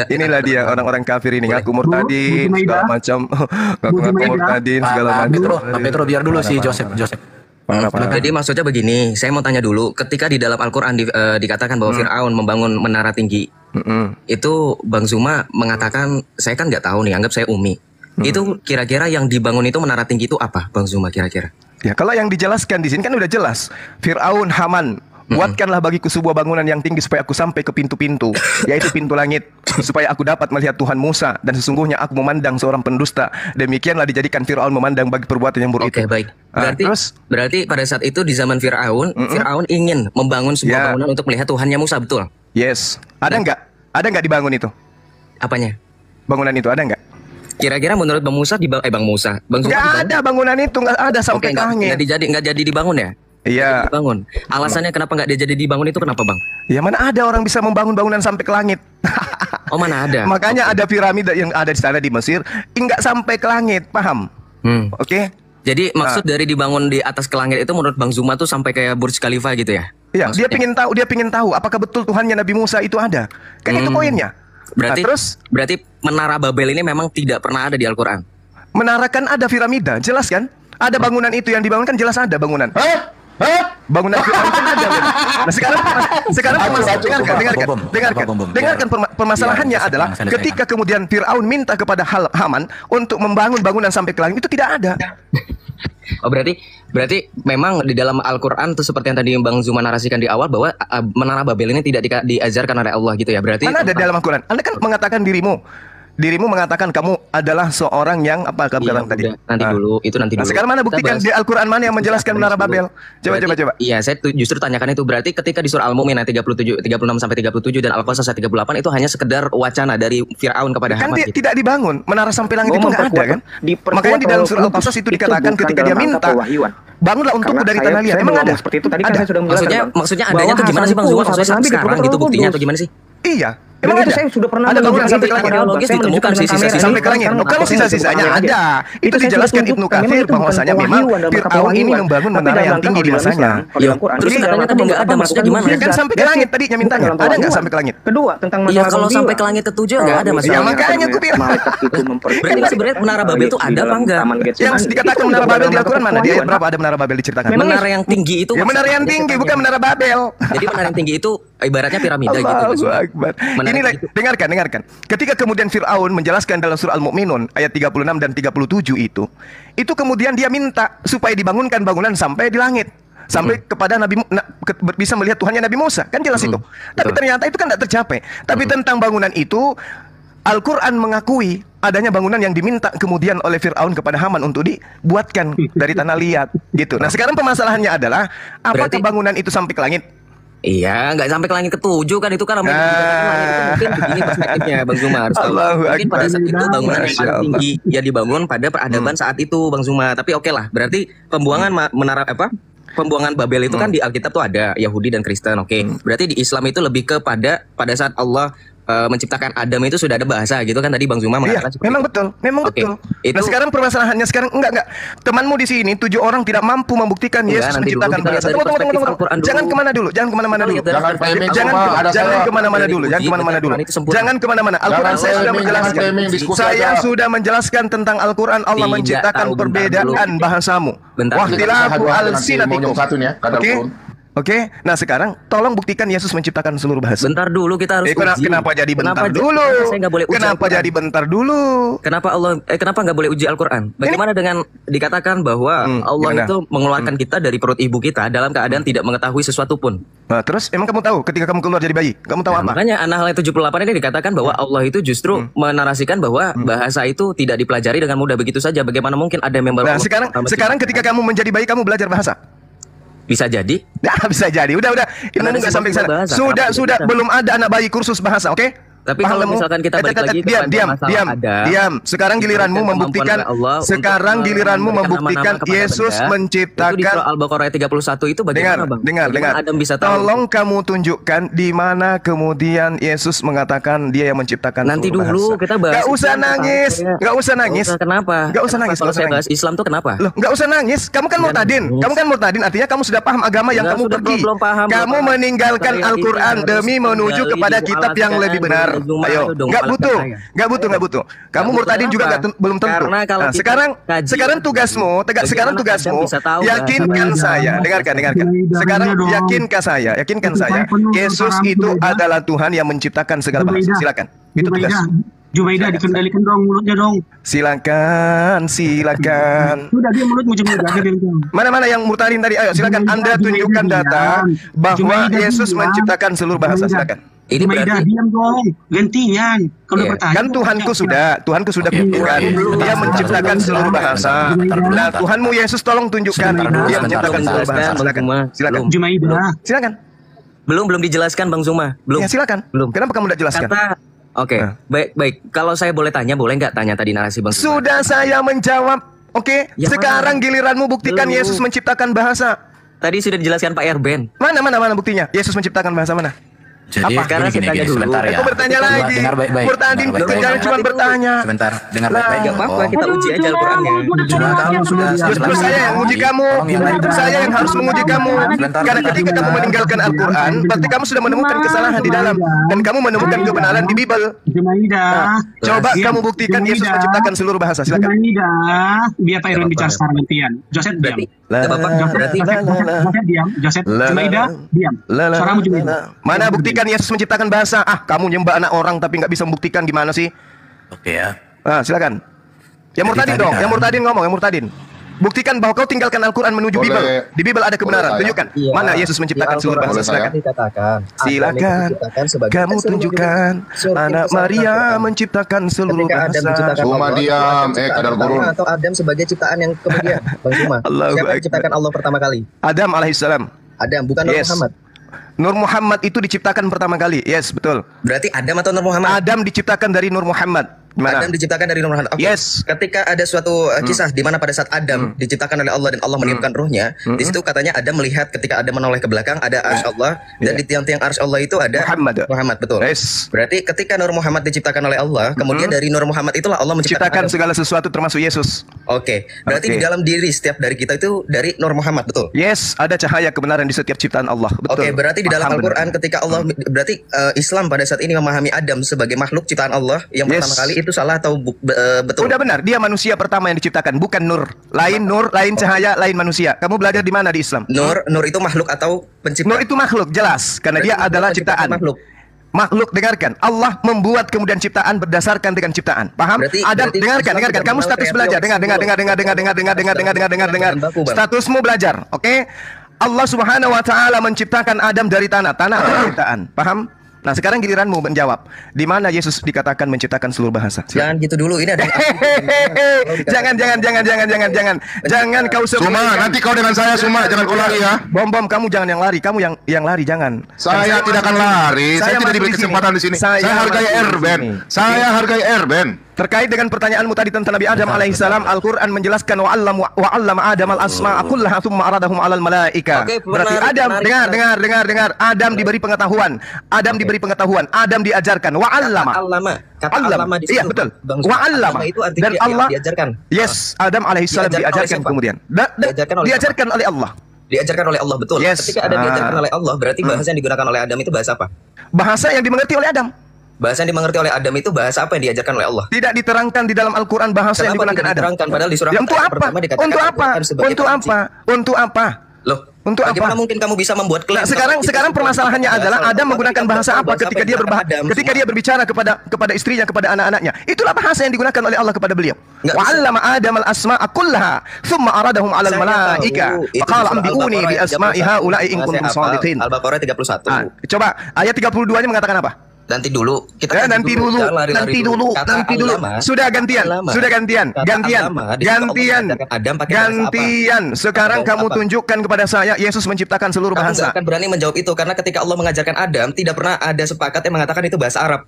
Inilah dia orang-orang kafir ini ngaku murtadin segala macam. Ngaku murtadin segala macam. Pak Petro biar dulu si Joseph. Jadi maksudnya begini, saya mau tanya dulu, ketika di dalam Al-Quran dikatakan bahwa Fir'aun membangun menara tinggi, itu Bang Zuma mengatakan, saya kan nggak tahu nih, anggap saya Umi. Itu kira-kira yang dibangun itu menara tinggi itu apa, Bang Zuma kira-kira? Ya kalau yang dijelaskan di sini kan udah jelas, Fir'aun, Haman, buatkanlah bagiku sebuah bangunan yang tinggi supaya aku sampai ke pintu-pintu, yaitu pintu langit, supaya aku dapat melihat Tuhan Musa, dan sesungguhnya aku memandang seorang pendusta. Demikianlah dijadikan Fir'aun memandang bagi perbuatan yang buruk itu. Oke, baik. Berarti pada saat itu di zaman Fir'aun, Fir'aun ingin membangun sebuah bangunan untuk melihat Tuhannya Musa, betul? Yes. Ada nggak dibangun itu? Apanya? Bangunan itu ada nggak? Kira-kira menurut Bang Musa nggak ada bangunan itu, nggak ada sampai ke langit. Nggak jadi dibangun ya? Iya. Dibangun. Alasannya kenapa nggak dia jadi dibangun itu kenapa, Bang? Ya mana ada orang bisa membangun bangunan sampai ke langit. Oh, mana ada? Makanya ada piramida yang ada di sana di Mesir, nggak sampai ke langit, paham? Oke. Jadi maksud dari dibangun di atas ke langit itu menurut Bang Zuma tuh sampai kayak Burj Khalifa gitu ya? Iya, dia pingin tahu apakah betul Tuhannya Nabi Musa itu ada. Kan itu poinnya. Berarti menara Babel ini memang tidak pernah ada di Al-Quran. Menara kan ada piramida, jelas kan? Ada bangunan itu yang dibangun kan jelas ada bangunan. Bangunan Fir'aun kan ada. Nah sekarang dengarkan permasalahannya adalah ketika kemudian Fir'aun minta kepada Haman untuk membangun bangunan sampai ke langit, itu tidak ada. Oh, berarti memang di dalam Al-Quran itu seperti yang tadi Bang Zuma narasikan di awal bahwa menara Babel ini tidak diajarkan oleh Allah gitu ya. Berarti mana ada di dalam Al-Quran? Anda kan mengatakan dirimu mengatakan kamu adalah seorang yang apa kamu katakan tadi? Nanti dulu. Nah, sekarang mana buktikan di Al-Quran mana yang menjelaskan menara Babel? Coba. Iya, saya justru tanyakan itu. Berarti ketika di surah Al-Mu'min 36 sampai 37 dan Al-Qasas 38 itu hanya sekedar wacana dari Firaun kepada Haman. Kan tidak dibangun menara sampai langit itu nggak ada kan? Makanya di dalam surah Al-Qasas itu dikatakan ketika dia minta bangunlah untukku dari tanah liat. Emang ada? Seperti itu tadi kan saya sudah menjelaskan. Maksudnya adanya tuh gimana sih Bang Zuma? Maksudnya sekarang gitu buktinya atau gimana sih? Iya. Emang itu saya sudah pernah ada bangunan sampai ke langit. Logis ditemukan sisa-sisa sampai ke langit. Kalau sisa-sisanya ada, itu dijelaskan Ibnu Katsir bahwasanya memang Fir'aun ini membangun menara yang tinggi di masanya. Terus katanya tadi nggak ada, maksudnya gimana? Ya kan sampai ke langit tadinya mintanya. Ada nggak sampai ke langit? Kedua tentang masalah. Iya, kalau sampai ke langit ketujuh nggak ada masalah. Ya makanya aku bilang. Berarti sebenarnya menara Babel itu ada apa enggak? Yang dikatakan menara Babel di Al-Quran mana? Di ayat berapa ada menara Babel diceritakan? Menara yang tinggi itu. Ya menara yang tinggi bukan menara Babel. Jadi menara yang tinggi itu ibaratnya piramida gitu. Ini dengarkan. Ketika kemudian Fir'aun menjelaskan dalam surah Al-Mu'minun ayat 36 dan 37 itu kemudian dia minta supaya dibangunkan bangunan sampai di langit. Sampai kepada bisa melihat Tuhannya Nabi Musa. Kan jelas itu. Tapi ternyata itu kan tidak tercapai. Tapi tentang bangunan itu Al-Quran mengakui adanya bangunan yang diminta kemudian oleh Fir'aun kepada Haman untuk dibuatkan dari tanah liat gitu. Nah sekarang permasalahannya adalah apakah bangunan itu sampai ke langit? Iya, nggak sampai ke langit ketujuh kan itu kan langit itu mungkin begini perspektifnya Bang Zuma harus tahu. Mungkin pada saat itu bangunan yang paling tinggi ya dibangun pada peradaban saat itu Bang Zuma. Tapi oke lah, berarti pembuangan pembuangan Babel itu kan di Alkitab tuh ada Yahudi dan Kristen, oke. Berarti di Islam itu lebih kepada pada saat Allah menciptakan Adam itu sudah ada bahasa gitu kan tadi Bang Zuma mengatakan memang betul. Nah sekarang permasalahannya enggak temanmu di sini 7 orang tidak mampu membuktikan Yesus menciptakan bahasa. Tunggu. Jangan kemana-mana dulu. Jangan kemana-mana. Al-Quran saya sudah menjelaskan. Saya sudah menjelaskan tentang Al-Quran. Allah menciptakan perbedaan bahasamu. Wahtilafu al-sinatikum. Oke. Oke, nah sekarang tolong buktikan Yesus menciptakan seluruh bahasa. Bentar dulu kita harus uji. Kenapa jadi bentar dulu? Saya nggak boleh uji kenapa jadi bentar dulu? Kenapa nggak boleh uji Al-Quran? Bagaimana dengan dikatakan bahwa Allah gimana? itu mengeluarkan kita dari perut ibu kita dalam keadaan tidak mengetahui sesuatu pun? Nah, terus emang kamu tahu ketika kamu keluar jadi bayi, kamu tahu apa? Makanya An-Nahl ayat 78 ini dikatakan bahwa Allah itu justru menarasikan bahwa bahasa itu tidak dipelajari dengan mudah begitu saja. Bagaimana mungkin ada yang membawa? Nah, sekarang ketika kamu menjadi bayi kamu belajar bahasa. Bisa jadi. Nah, bisa jadi. Udah. Ilmu nggak sampai sana. Sudah. Belum ada anak bayi kursus bahasa, oke? Tapi kalau misalkan kita balik lagi diam. Sekarang giliranmu membuktikan. Sekarang giliranmu membuktikan Yesus menciptakan. Itu di surah Al-Baqarah ayat 31 itu bagaimana, Bang? Dengar. Adam bisa tahu. Tolong kamu tunjukkan di mana kemudian Yesus mengatakan Dia yang menciptakan. Nanti dulu kita bahas. Gak usah nangis. Gak usah nangis. Kenapa? Gak usah nangis. Kalau saya bahas Islam tuh kenapa? Loh, gak usah nangis. Kamu kan murtadin. Artinya kamu sudah paham agama yang kamu pergi. Kamu meninggalkan Al-Quran demi menuju kepada kitab yang lebih benar. Ayo, nggak butuh. Kamu murtadin juga belum tentu. Nah, sekarang tugasmu, yakinkan saya, dengarkan. Sekarang yakinkan saya, Yesus itu adalah Tuhan yang menciptakan segala bahasa. Silakan. Itu tugas. Jubaidah dikendalikan dong mulutnya dong. Silakan. Sudah dia mulutmu Jubaidah. Mana yang murtadin tadi? Ayo silakan Anda tunjukkan data bahwa Yesus menciptakan seluruh bahasa. Silakan. Ini berarti diam dong, gantian. Kalau bertanya kan Tuhanku sudah buktikan Dia menciptakan seluruh bahasa. Nah, Tuhanmu Yesus tolong tunjukkan Dia menciptakan seluruh bahasa. Silakan. Jumaidah. Silakan. Belum dijelaskan Bang Zuma. Belum. Ya silakan. Belum. Kenapa kamu tidak jelaskan? Oke. Baik. Kalau saya boleh tanya, boleh nggak tanya tadi narasi Bang Zuma? Sudah saya menjawab. Oke. Sekarang giliranmu buktikan Yesus menciptakan bahasa. Tadi sudah dijelaskan Pak Erben. Mana buktinya? Yesus menciptakan bahasa mana? Jadi karena saya tanya dulu. Sebentar ya. Aku bertanya lagi. Dengar baik-baik. Murtadin jangan cuma bertanya. Sebentar, dengar baik-baik. Enggak apa-apa, kita uji aja Al-Qur'annya. Justru saya yang menguji kamu. Saya yang harus menguji kamu. Karena ketika kamu meninggalkan Al-Qur'an, berarti kamu sudah menemukan kesalahan di dalam dan kamu menemukan kebenaran di Bible. Coba kamu buktikan Yesus menciptakan seluruh bahasa. Silakan. Biar Pak Irwan bicara secara gantian. Joseph diam. Joseph Jumaidah diam. Suaramu Jumaidah. Mana buktikan Yesus menciptakan bahasa? Kamu nyembah anak orang tapi nggak bisa membuktikan gimana sih? Oke ya. Silakan. Yang murtadin dong. Yang murtadin ngomong. Yang murtadin. Buktikan bahwa kau tinggalkan Al-Quran menuju Bible. Di Bible ada kebenaran. Tunjukkan. Mana Yesus menciptakan seluruh bahasa. Silakan. Kamu tunjukkan. Anak Maria menciptakan seluruh bahasa. Cuma diam. Kadar gurun. Atau Adam sebagai ciptaan yang kemudian. Bang Zuma. Siapa yang menciptakan Allah pertama kali? Adam alaihissalam. Adam, bukan Nabi Muhammad. Nur Muhammad itu diciptakan pertama kali. Yes, betul. Berarti Adam atau Nur Muhammad? Adam diciptakan dari Nur Muhammad. Gimana? Adam diciptakan dari Nur Muhammad. Okay. Yes. Ketika ada suatu kisah di mana pada saat Adam diciptakan oleh Allah dan Allah meniupkan ruhnya, di situ katanya Adam melihat ketika Adam menoleh ke belakang ada arsy Allah dan di tiang-tiang arsy Allah itu ada Muhammad, betul. Yes. Berarti ketika Nur Muhammad diciptakan oleh Allah, kemudian dari Nur Muhammad itulah Allah menciptakan segala sesuatu termasuk Yesus. Oke. Berarti di dalam diri setiap dari kita itu dari Nur Muhammad, betul? Yes, ada cahaya kebenaran di setiap ciptaan Allah. Betul. Oke, berarti di dalam Al-Qur'an ketika Allah berarti Islam pada saat ini memahami Adam sebagai makhluk ciptaan Allah yang pertama kali itu salah atau betul? Udah benar, dia manusia pertama yang diciptakan, bukan nur. Lain cahaya, lain manusia. Kamu belajar di mana di Islam? Nur itu makhluk atau pencipta? Nur itu makhluk, jelas. Karena dia adalah ciptaan. Makhluk, dengarkan. Allah membuat kemudian ciptaan berdasarkan dengan ciptaan. Paham? Adam, dengarkan. Kamu status belajar. Dengar. Statusmu belajar, oke? Allah Subhanahu wa taala menciptakan Adam dari tanah adalah ciptaan. Paham? Nah, sekarang giliranmu menjawab. Di mana Yesus dikatakan menciptakan seluruh bahasa? Jangan gitu dulu, ini ada. Jangan kau Suma, nanti kau dengan saya Suma, jangan kau lari ya. Bom, kamu jangan yang lari, kamu yang lari jangan. Saya tidak akan lari, saya tidak diberi kesempatan di sini. Saya hargai Erben. Terkait dengan pertanyaanmu tadi tentang Nabi Adam alaihissalam, Al-Quran menjelaskan wa 'allama Adam al-asma'a kullaha thumma 'aradahum 'alal malaika. Berarti Adam, dengar. Adam diberi pengetahuan. Adam diajarkan. Wa 'allama. Kata 'allama di situ. Iya, betul. Wa 'allama. Dan Allah diajarkan. Yes, Adam alaihissalam diajarkan kemudian. Diajarkan oleh Allah. Diajarkan oleh Allah, betul. Ketika Adam diajarkan oleh Allah, berarti bahasa yang digunakan oleh Adam itu bahasa apa? Bahasa yang dimengerti oleh Adam. Bahasa yang dimengerti oleh Adam itu bahasa apa yang diajarkan oleh Allah? Tidak diterangkan di dalam Al-Quran bahasa yang digunakan Adam. Padahal di surah untuk apa? Untuk apa? Loh, untuk bagaimana apa? mungkin kamu bisa membuat klaim? Nah, sekarang permasalahannya adalah Adam menggunakan bahasa apa ketika dia berbicara kepada istrinya, kepada anak-anaknya. Itulah bahasa yang digunakan oleh Allah kepada beliau. Wa 'allama Adam al-asma'a kullaha, thumma aradahum 'alal malaika. Faqala anbi'uni bi asma'i haula'i in kuntum shadiqin. Al-Baqarah 31. Coba ayat 32-nya mengatakan apa? Nanti dulu. Nanti dulu. Sudah gantian. Sekarang kamu tunjukkan kepada saya Yesus menciptakan seluruh bahasa. Kamu akan berani menjawab itu karena ketika Allah mengajarkan Adam tidak pernah ada sepakat yang mengatakan itu bahasa Arab.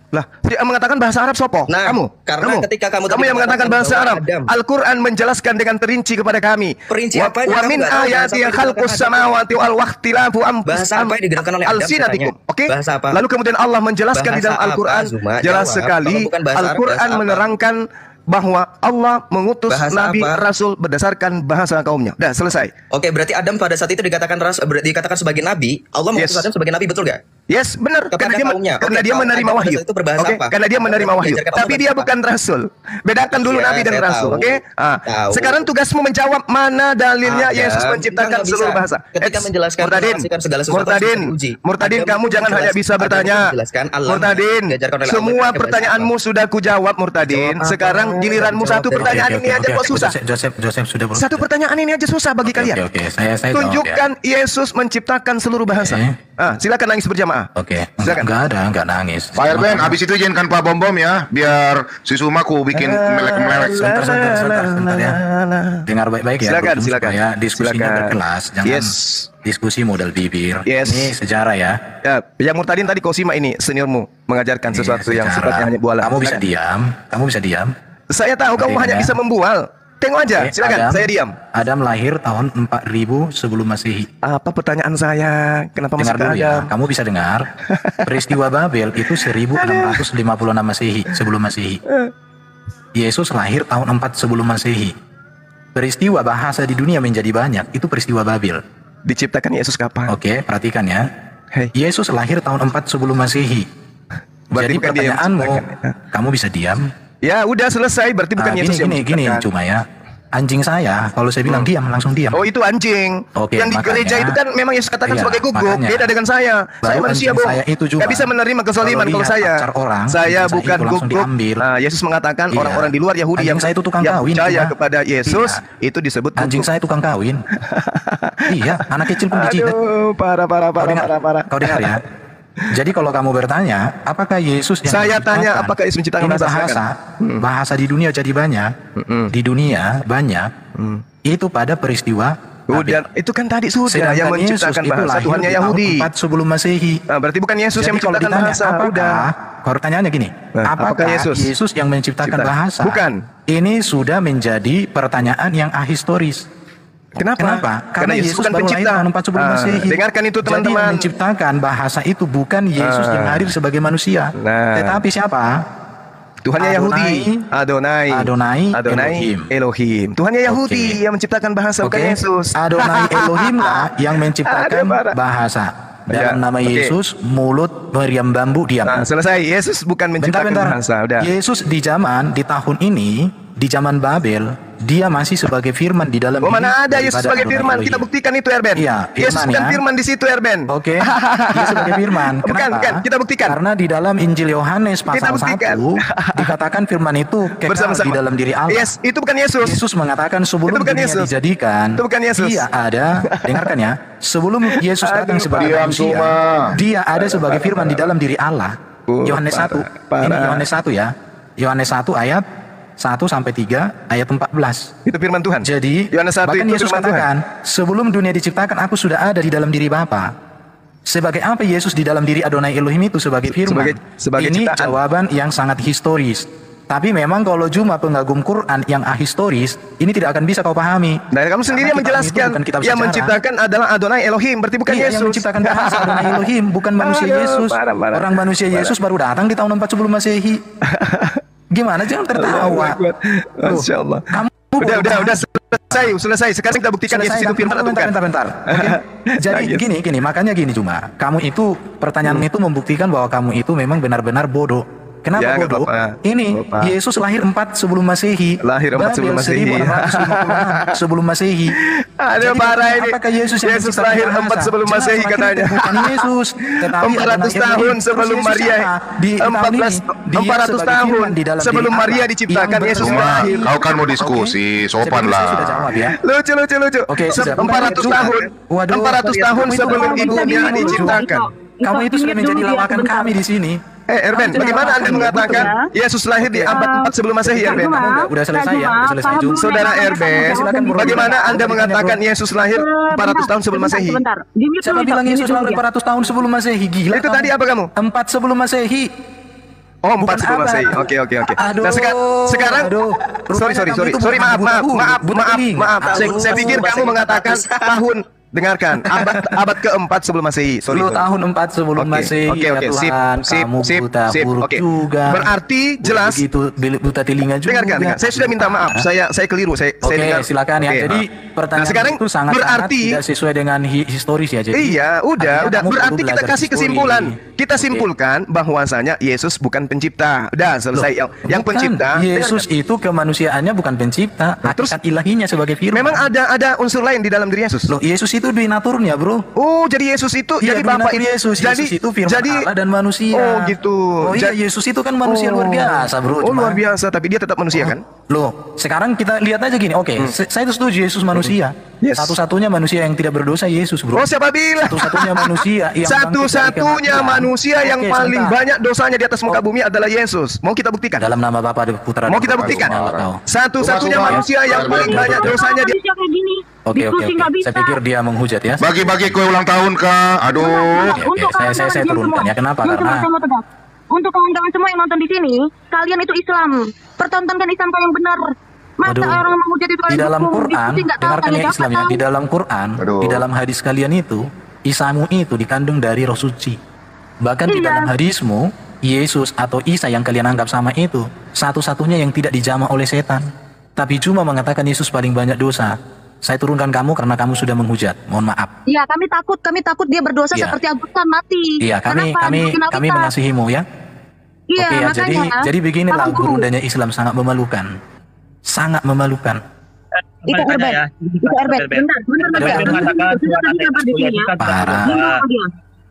Lah, dia mengatakan bahasa Arab sopo? Nah, karena ketika kamu yang mengatakan bahasa Arab, Al-Quran menjelaskan dengan terinci kepada kami. Perinci apa? Wa min ayati khalqus samawati wal waqtilafu bahasa apa yang digerakkan oleh Adam? Al-sinatikum. Oke? Lalu kemudian Allah menjelaskan di dalam Al-Quran jelas sekali. Al-Quran menerangkan bahwa Allah mengutus Nabi Rasul berdasarkan bahasa kaumnya. Dah selesai. Oke, berarti Adam pada saat itu dikatakan sebagai Nabi. Allah mengutus Adam sebagai Nabi, betul gak? Yes, benar. Karena dia menerima wahyu. Oke, karena dia menerima wahyu. Tapi dia bukan Rasul. Bedakan dulu Nabi dan Rasul. Oke? Sekarang tugasmu menjawab mana dalilnya Yesus menciptakan seluruh bahasa. Ketika menjelaskan segala sesuatu Murtadin, kamu jangan hanya bisa bertanya. Murtadin, semua pertanyaanmu sudah kujawab, Murtadin. Sekarang giliranmu satu pertanyaan ini aja kok susah. Joseph sudah berusaha. Satu pertanyaan ini aja susah bagi kalian. Oke, saya tunjukkan Yesus menciptakan seluruh bahasa. Silakan nangis berjamaah. Oke, enggak nangis. Pak Erben, habis itu izinkan Pak Bom ya, biar si Sumaku bikin melek-melek. Sebentar ya. Dengar baik-baik ya. Silakan. Ya, diskusinya berkelas, jangan diskusi modal bibir. Ini sejarah ya. Yang Murtadin tadi kau simak ini seniormu mengajarkan sesuatu yang sifatnya hanya bualan. Kamu bisa diam. Saya tahu kamu hanya bisa membual. Tengok aja, silakan. Saya diam. Adam lahir tahun 4000 sebelum Masehi. Apa pertanyaan saya? Kenapa masih Adam? Ya. Kamu bisa dengar. Peristiwa Babel itu 1656 Masehi, sebelum Masehi. Yesus lahir tahun 4 sebelum Masehi. Peristiwa bahasa di dunia menjadi banyak, itu peristiwa Babel. Diciptakan Yesus kapan? Oke, perhatikan ya. Yesus lahir tahun 4 sebelum Masehi. Jadi pertanyaanmu, kamu bisa diam? Ya udah selesai, berarti bukan Yesus yang gini cuma ya. Anjing saya, kalau saya bilang diam, langsung diam. Oh itu anjing. Yang di gereja itu kan memang Yesus katakan sebagai guguk. Beda dengan saya. Saya manusia, Bung. Gak bisa menerima kezaliman kalau saya. Saya bukan guguk. Nah, Yesus mengatakan orang-orang di luar Yahudi yang saya itu tukang kawin, percaya kepada Yesus itu disebut guguk. Anjing saya tukang kawin. Iya, anak kecil pun dijilat. Aduh, parah. Kau dengar ya. Jadi kalau kamu bertanya, apakah Yesus yang saya tanya apakah Yesus menciptakan bahasa di dunia jadi banyak, di dunia banyak, itu pada peristiwa Udah, itu kan tadi sudah yang menciptakan bahasa Tuhannya Yahudi. 4 sebelum Masehi. Berarti bukan Yesus yang menciptakan bahasa. Kalau pertanyaannya gini, apakah Yesus yang menciptakan bahasa? Bukan. Ini sudah menjadi pertanyaan yang ahistoris. Kenapa? Karena Yesus bukan pencipta. Tahun 4 sebelum Masehi. Dengarkan itu teman-teman. Jadi yang menciptakan bahasa itu bukan Yesus yang hadir sebagai manusia. Tetapi siapa? Tuhannya Yahudi. Adonai Elohim. Tuhannya Yahudi yang menciptakan bahasa, bukan Yesus. Adonai Elohim lah yang menciptakan bahasa. Dalam nama Yesus, mulut meriam bambu diam. Selesai. Yesus bukan menciptakan bahasa. Udah. Yesus di tahun ini, di zaman Babel, dia masih sebagai firman di dalam mana ada Yesus sebagai firman? Kita buktikan itu, Erben. Iya, Yesus bukan firman di situ, Erben. Oke. Dia sebagai firman. Bukan, kita buktikan. Karena di dalam Injil Yohanes pasal 1 dikatakan firman itu kekal di dalam diri Allah. Yes, itu bukan Yesus. Yesus mengatakan sebelum dunia dijadikan, itu bukan Yesus. Dia ada, dengarkan ya, sebelum Yesus datang sebagai manusia, dia ada sebagai firman di dalam diri Allah. Yohanes 1. Ini Yohanes 1 ya. Yohanes 1 ayat 1-3 ayat 14. Itu firman Tuhan. Jadi bahkan Yesus katakan, sebelum dunia diciptakan aku sudah ada di dalam diri Bapa. Sebagai apa Yesus di dalam diri Adonai Elohim itu sebagai firman? Sebagai ini ciptaan. Jawaban yang sangat historis. Tapi memang kalau cuma pengagum Quran yang ahistoris, ini tidak akan bisa kau pahami. Dan kamu sendiri yang menjelaskan yang menciptakan adalah Adonai Elohim, berarti bukan Yesus. Yang menciptakan bahasa Adonai Elohim, bukan manusia Yesus. Orang manusia Yesus baru datang di tahun 4 sebelum Masehi. Gimana, jangan tertawa. Masya Allah. Udah selesai. Sekarang kita buktikan Yesus itu firman atau bukan. Bentar. Jadi gini, makanya gini cuma. Kamu itu pertanyaan itu membuktikan bahwa kamu itu memang benar-benar bodoh. Kenapa bodoh? Ini Yesus lahir 4 sebelum Masehi. Lahir 4 sebelum Masehi. Sebelum Masehi. Ada parah ini. Apakah Yesus yang Yesus lahir 4 sebelum Masehi katanya. Bukan Yesus, tetapi 400 tahun sebelum Maria. 400 tahun sebelum Maria diciptakan Yesus lahir. Kau kan mau diskusi, sopan lah. Lucu. Oke, 400 tahun. 400 tahun sebelum ibunya diciptakan. Kamu itu sudah menjadi lawakan kami di sini. Erben, bagaimana Anda mengatakan Yesus lahir di abad 4 sebelum Masehi, Erben? Udah selesai ya? Udah selesai juga. Saudara Erben, bagaimana Anda mengatakan Yesus lahir 400 tahun sebelum Masehi? Siapa bilang Yesus lahir 400 tahun sebelum Masehi? Gila. Itu tadi apa kamu? 4 sebelum Masehi. Oh, 4 sebelum Masehi. Oke. Nah, sekarang sorry, maaf. Saya pikir kamu mengatakan tahun. Dengarkan, abad keempat sebelum Masehi. Sorry. Tahun 4 sebelum Masehi. Oke. Sip. Oke. Berarti jelas. Begitu buta telinga juga. Dengarkan. Saya sudah minta maaf. Saya keliru. Saya silakan ya. Jadi pertanyaan sekarang itu sangat tidak sesuai dengan historis ya. Jadi iya, udah. Berarti kita kasih kesimpulan. Kita simpulkan bahwasanya Yesus bukan pencipta. Udah selesai. Yang pencipta. Yesus itu kemanusiaannya bukan pencipta. Hakikat ilahinya sebagai firman. Memang ada unsur lain di dalam diri Yesus. Loh, Yesus itu binaturnya, bro. Oh, jadi Yesus itu jadi Bapak ini. Yesus itu firman Allah dan manusia. Oh, gitu. Oh iya, Yesus itu kan manusia luar biasa, bro. Oh, luar biasa, tapi dia tetap manusia kan? Loh, sekarang kita lihat aja gini. Oke, saya itu setuju Yesus manusia. Yes. Satu-satunya manusia yang tidak berdosa Yesus, bro. Oh, siapa bilang? Satu-satunya manusia yang satu-satunya manusia yang paling banyak dosanya di atas muka bumi adalah Yesus. Mau kita buktikan? Dalam nama Bapa dan Putra. Mau kita buktikan? Satu-satunya manusia yang paling banyak dosanya di Oke. Saya pikir dia menghujat ya. Bagi-bagi kue ulang tahun, Kak. Aduh. Oke. Saya turunkan ya. Kenapa? Karena untuk kawan-kawan semua yang nonton di sini, kalian itu Islam. Pertontonkan Islam kalian benar. Masa orang menghujat itu di dalam Quran, dengarkan ya Islam ya. Di dalam Quran, di dalam hadis kalian itu, Isamu itu dikandung dari roh suci. Bahkan di dalam hadismu, Yesus atau Isa yang kalian anggap sama itu, satu-satunya yang tidak dijamah oleh setan. Tapi cuma mengatakan Yesus paling banyak dosa. Saya turunkan kamu karena kamu sudah menghujat. Mohon maaf. Iya, kami takut dia berdosa seperti Agustan mati. Iya, kami mengasihimu ya. Iya, oke ya, makanya, jadi beginilah gurundanya Islam sangat memalukan. Sangat memalukan. Itu Erbet.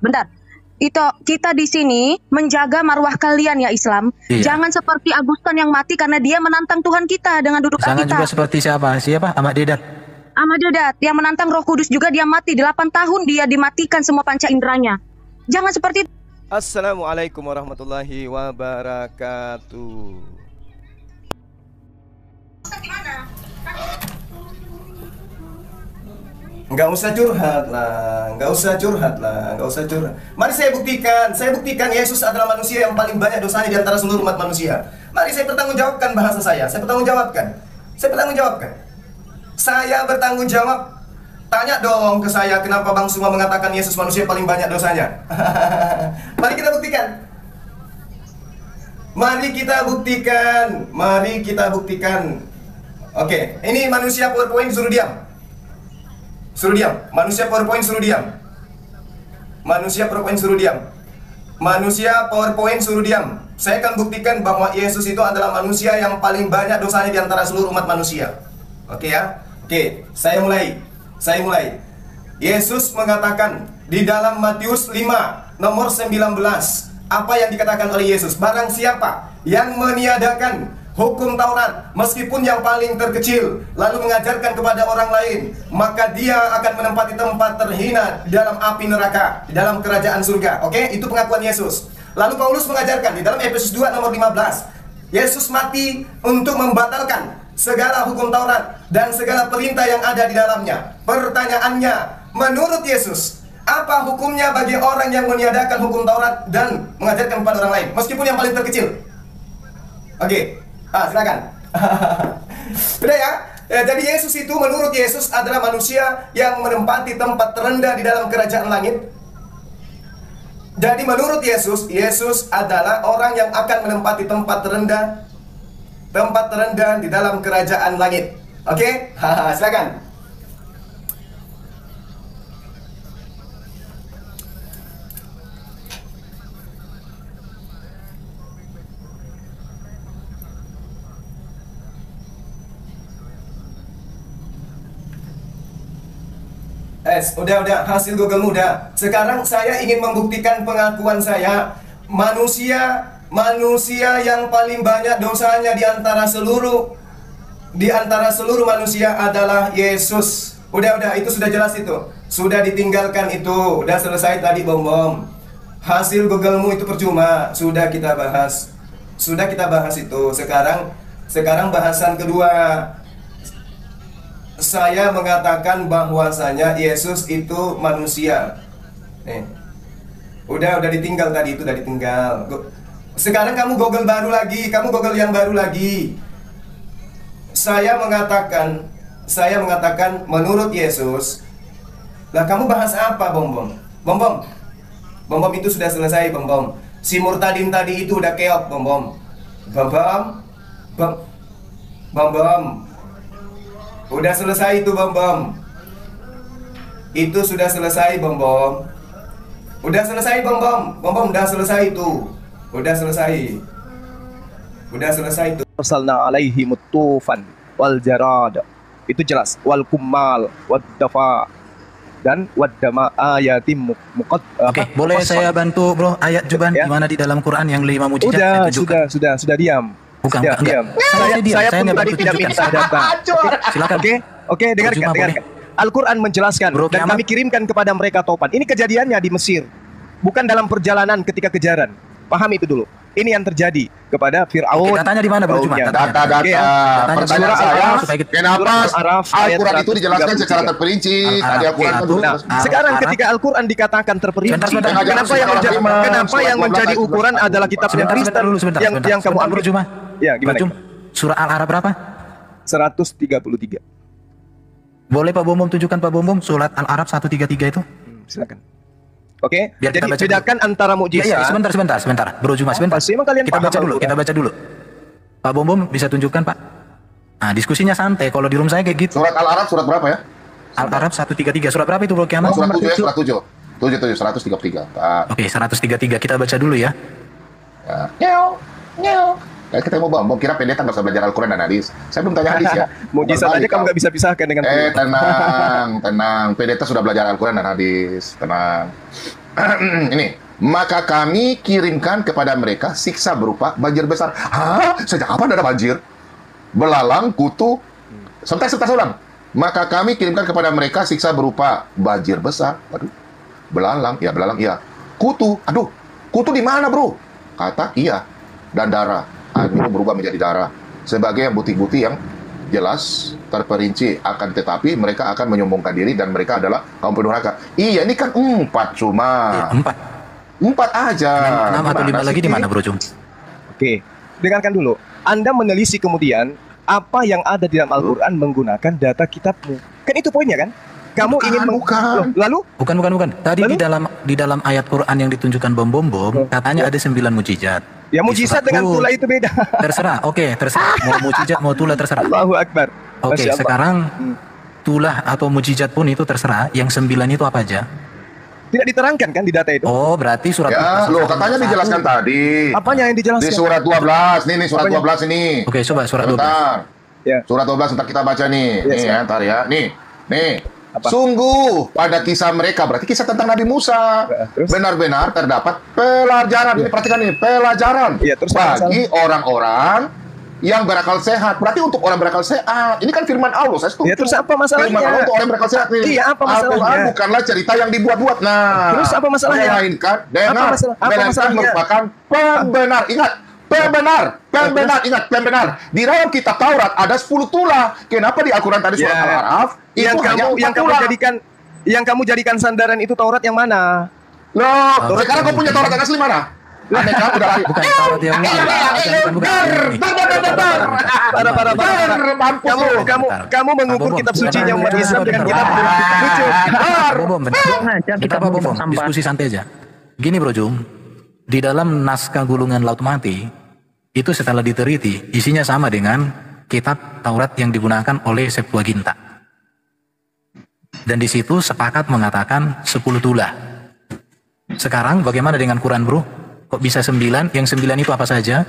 Bentar. Itu kita di sini menjaga marwah kalian ya Islam. Iya. Jangan seperti Agustan yang mati karena dia menantang Tuhan kita dengan duduk kita. Jangan juga seperti siapa? Ahmad Dedat yang menantang Roh Kudus juga dia mati 8 tahun dia dimatikan semua panca inderanya. Jangan seperti itu. Assalamualaikum warahmatullahi wabarakatuh. Nggak usah curhat lah. Mari saya buktikan Yesus adalah manusia yang paling banyak dosanya di antara seluruh umat manusia. Mari saya pertanggungjawabkan bahasa saya. Saya bertanggung jawab. Tanya dong ke saya, kenapa Bang Suma mengatakan Yesus manusia paling banyak dosanya? Mari kita buktikan. Oke, ini manusia PowerPoint suruh diam. Manusia PowerPoint suruh diam. Saya akan buktikan bahwa Yesus itu adalah manusia yang paling banyak dosanya di antara seluruh umat manusia. Oke ya? Oke, saya mulai. Yesus mengatakan di dalam Matius 5 nomor 19, apa yang dikatakan oleh Yesus? Barang siapa yang meniadakan hukum Taurat meskipun yang paling terkecil lalu mengajarkan kepada orang lain, maka dia akan menempati tempat terhina di dalam api neraka, di dalam kerajaan surga. Oke, itu pengakuan Yesus. Lalu Paulus mengajarkan di dalam Efesus 2 nomor 15, Yesus mati untuk membatalkan segala hukum Taurat dan segala perintah yang ada di dalamnya. Pertanyaannya, menurut Yesus, apa hukumnya bagi orang yang meniadakan hukum Taurat dan mengajarkan kepada orang lain meskipun yang paling terkecil? Oke. Silakan. Udah ya? Jadi Yesus itu, menurut Yesus, adalah manusia yang menempati tempat terendah di dalam kerajaan langit. Jadi menurut Yesus, Yesus adalah orang yang akan menempati tempat terendah di dalam kerajaan langit. Oke? Silakan. Udah, hasil Google udah. Sekarang saya ingin membuktikan pengakuan saya. Manusia yang paling banyak dosanya di antara seluruh manusia adalah Yesus. Udah, itu sudah jelas itu. Sudah ditinggalkan itu. Udah selesai tadi bom. Hasil Google-mu itu percuma. Sudah kita bahas itu. Sekarang bahasan kedua. Saya mengatakan bahwasanya Yesus itu manusia. Nih. Udah ditinggal tadi itu, udah ditinggal. Sekarang kamu Google yang baru lagi. Saya mengatakan menurut Yesus. Lah kamu bahas apa, Bom? Bom itu sudah selesai, Bom. Si Murtadin tadi itu udah keok, Bom. Udah selesai itu, Bom. Itu sudah selesai, Bom. Udah selesai, Bom. Udah selesai itu. Udah selesai itu. Arsalna alaihim tufan wal jarad. Itu jelas. Wal kummal wad dafa dan wad dama ayatim muqad. Oke, boleh saya bantu, Bro? Ayat Juban di mana di dalam Quran yang 5 mujizat? Sudah diam. Bukan, diam. Saya pun tadi tidak minta data. Silakan. Oke, dengarkan. Al-Quran menjelaskan dan kami kirimkan kepada mereka topan. Ini kejadiannya di Mesir, bukan dalam perjalanan ketika kejaran. Paham itu dulu. Ini yang terjadi kepada Fir'aun. Datanya di mana, Bro? Data. Pertanyaan saya, kenapa Al-Quran itu dijelaskan secara terperinci? Sekarang ketika Al-Quran dikatakan terperinci, kenapa yang menjadi ukuran adalah kitabnya Kristen yang kamu ambil? Ya, gimana? Surah Al-Araf berapa? 133. Boleh Pak Bom tunjukkan, Pak Bom, surat Al-Araf 133 itu? Silakan. Oke, jadi bedakan antara mukjizat. Ya, sebentar. Bro Juma, sebentar. Kita baca dulu. Pak Bom bisa tunjukkan, Pak? Nah, diskusinya santai. Kalau di room saya kayak gitu. Surat Al-Araf surat berapa ya? Al-Araf 133. Surat berapa itu, Bro Kiamat? Surat 7 ya, surat 7. 133. Oke, 133. Kita baca dulu ya. Nyau. Kita mau Bom kira pendeta nggak usah belajar Al-Quran dan hadis. Saya belum tanya hadis ya. Mujizat aja kamu nggak bisa pisahkan dengan tenang. Pendeta sudah belajar Al-Quran dan hadis. Tenang. Ini. Maka kami kirimkan kepada mereka siksa berupa banjir besar. Hah? Sejak kapan ada banjir? Belalang, kutu. Sebentar ulang. Maka kami kirimkan kepada mereka siksa berupa banjir besar. Aduh. Belalang, iya. Kutu. Aduh. Kutu di mana, Bro? Kata iya. Dan darah. Itu berubah menjadi darah sebagai bukti-bukti yang jelas terperinci, akan tetapi mereka akan menyombongkan diri dan mereka adalah kaum pendurhaka. Iya, ini kan 4 cuma. 4 aja. 6 atau 5 lagi di mana, Bro Jum? Oke, dengarkan dulu. Anda menelisik kemudian apa yang ada di dalam Al-Quran menggunakan data kitabmu. Kan itu poinnya kan? Kamu ingin lalu? Bukan. Tadi di dalam ayat Quran yang ditunjukkan Bom katanya ada 9 mujizat. Ya mujizat dengan tula itu beda. Terserah, terserah. Mau mujizat, mau tula terserah. Allahu Akbar. Oke, sekarang tulah atau mujizat pun itu terserah. Yang 9 itu apa aja? Tidak diterangkan kan di data itu? Oh, berarti surat katanya dijelaskan tadi. Apanya yang dijelaskan? Di surat 12. Nih surat 12 ini. Oke, coba surat 12. Ya. Surat 12 ntar kita baca nih. Ntar ya. Nih. Sungguh pada kisah mereka, berarti kisah tentang Nabi Musa, benar-benar terdapat pelajaran. Ini perhatikan ini, pelajaran bagi orang-orang yang berakal sehat. Berarti untuk orang berakal sehat. Ini kan firman Allah, saya setuju. Ya, terus apa masalahnya? Firman Allah untuk orang berakal sehat nih. Iya, apa masalahnya? Al-Quran bukanlah cerita yang dibuat-buat. Nah, terus apa masalahnya? Melainkan, melainkan merupakan pembenar. Ingat, pembenar. Di dalam kitab Taurat ada 10 tulah. Kenapa di Al-Quran tadi surat Al-Araf yang kamu jadikan sandaran itu Taurat yang mana? Loh, sekarang kau punya Taurat yang asli mana? Aneh kan udah bukan Taurat yang kamu mengukur kitab sucinya umat Islam dengan kitab kita diskusi santai aja. Gini, Bro Jum, di dalam naskah gulungan Laut Mati itu setelah diteliti isinya sama dengan kitab Taurat yang digunakan oleh Septuaginta. Dan di situ sepakat mengatakan 10 tulah. Sekarang bagaimana dengan Quran, Bro? Kok bisa 9? Yang 9 itu apa saja?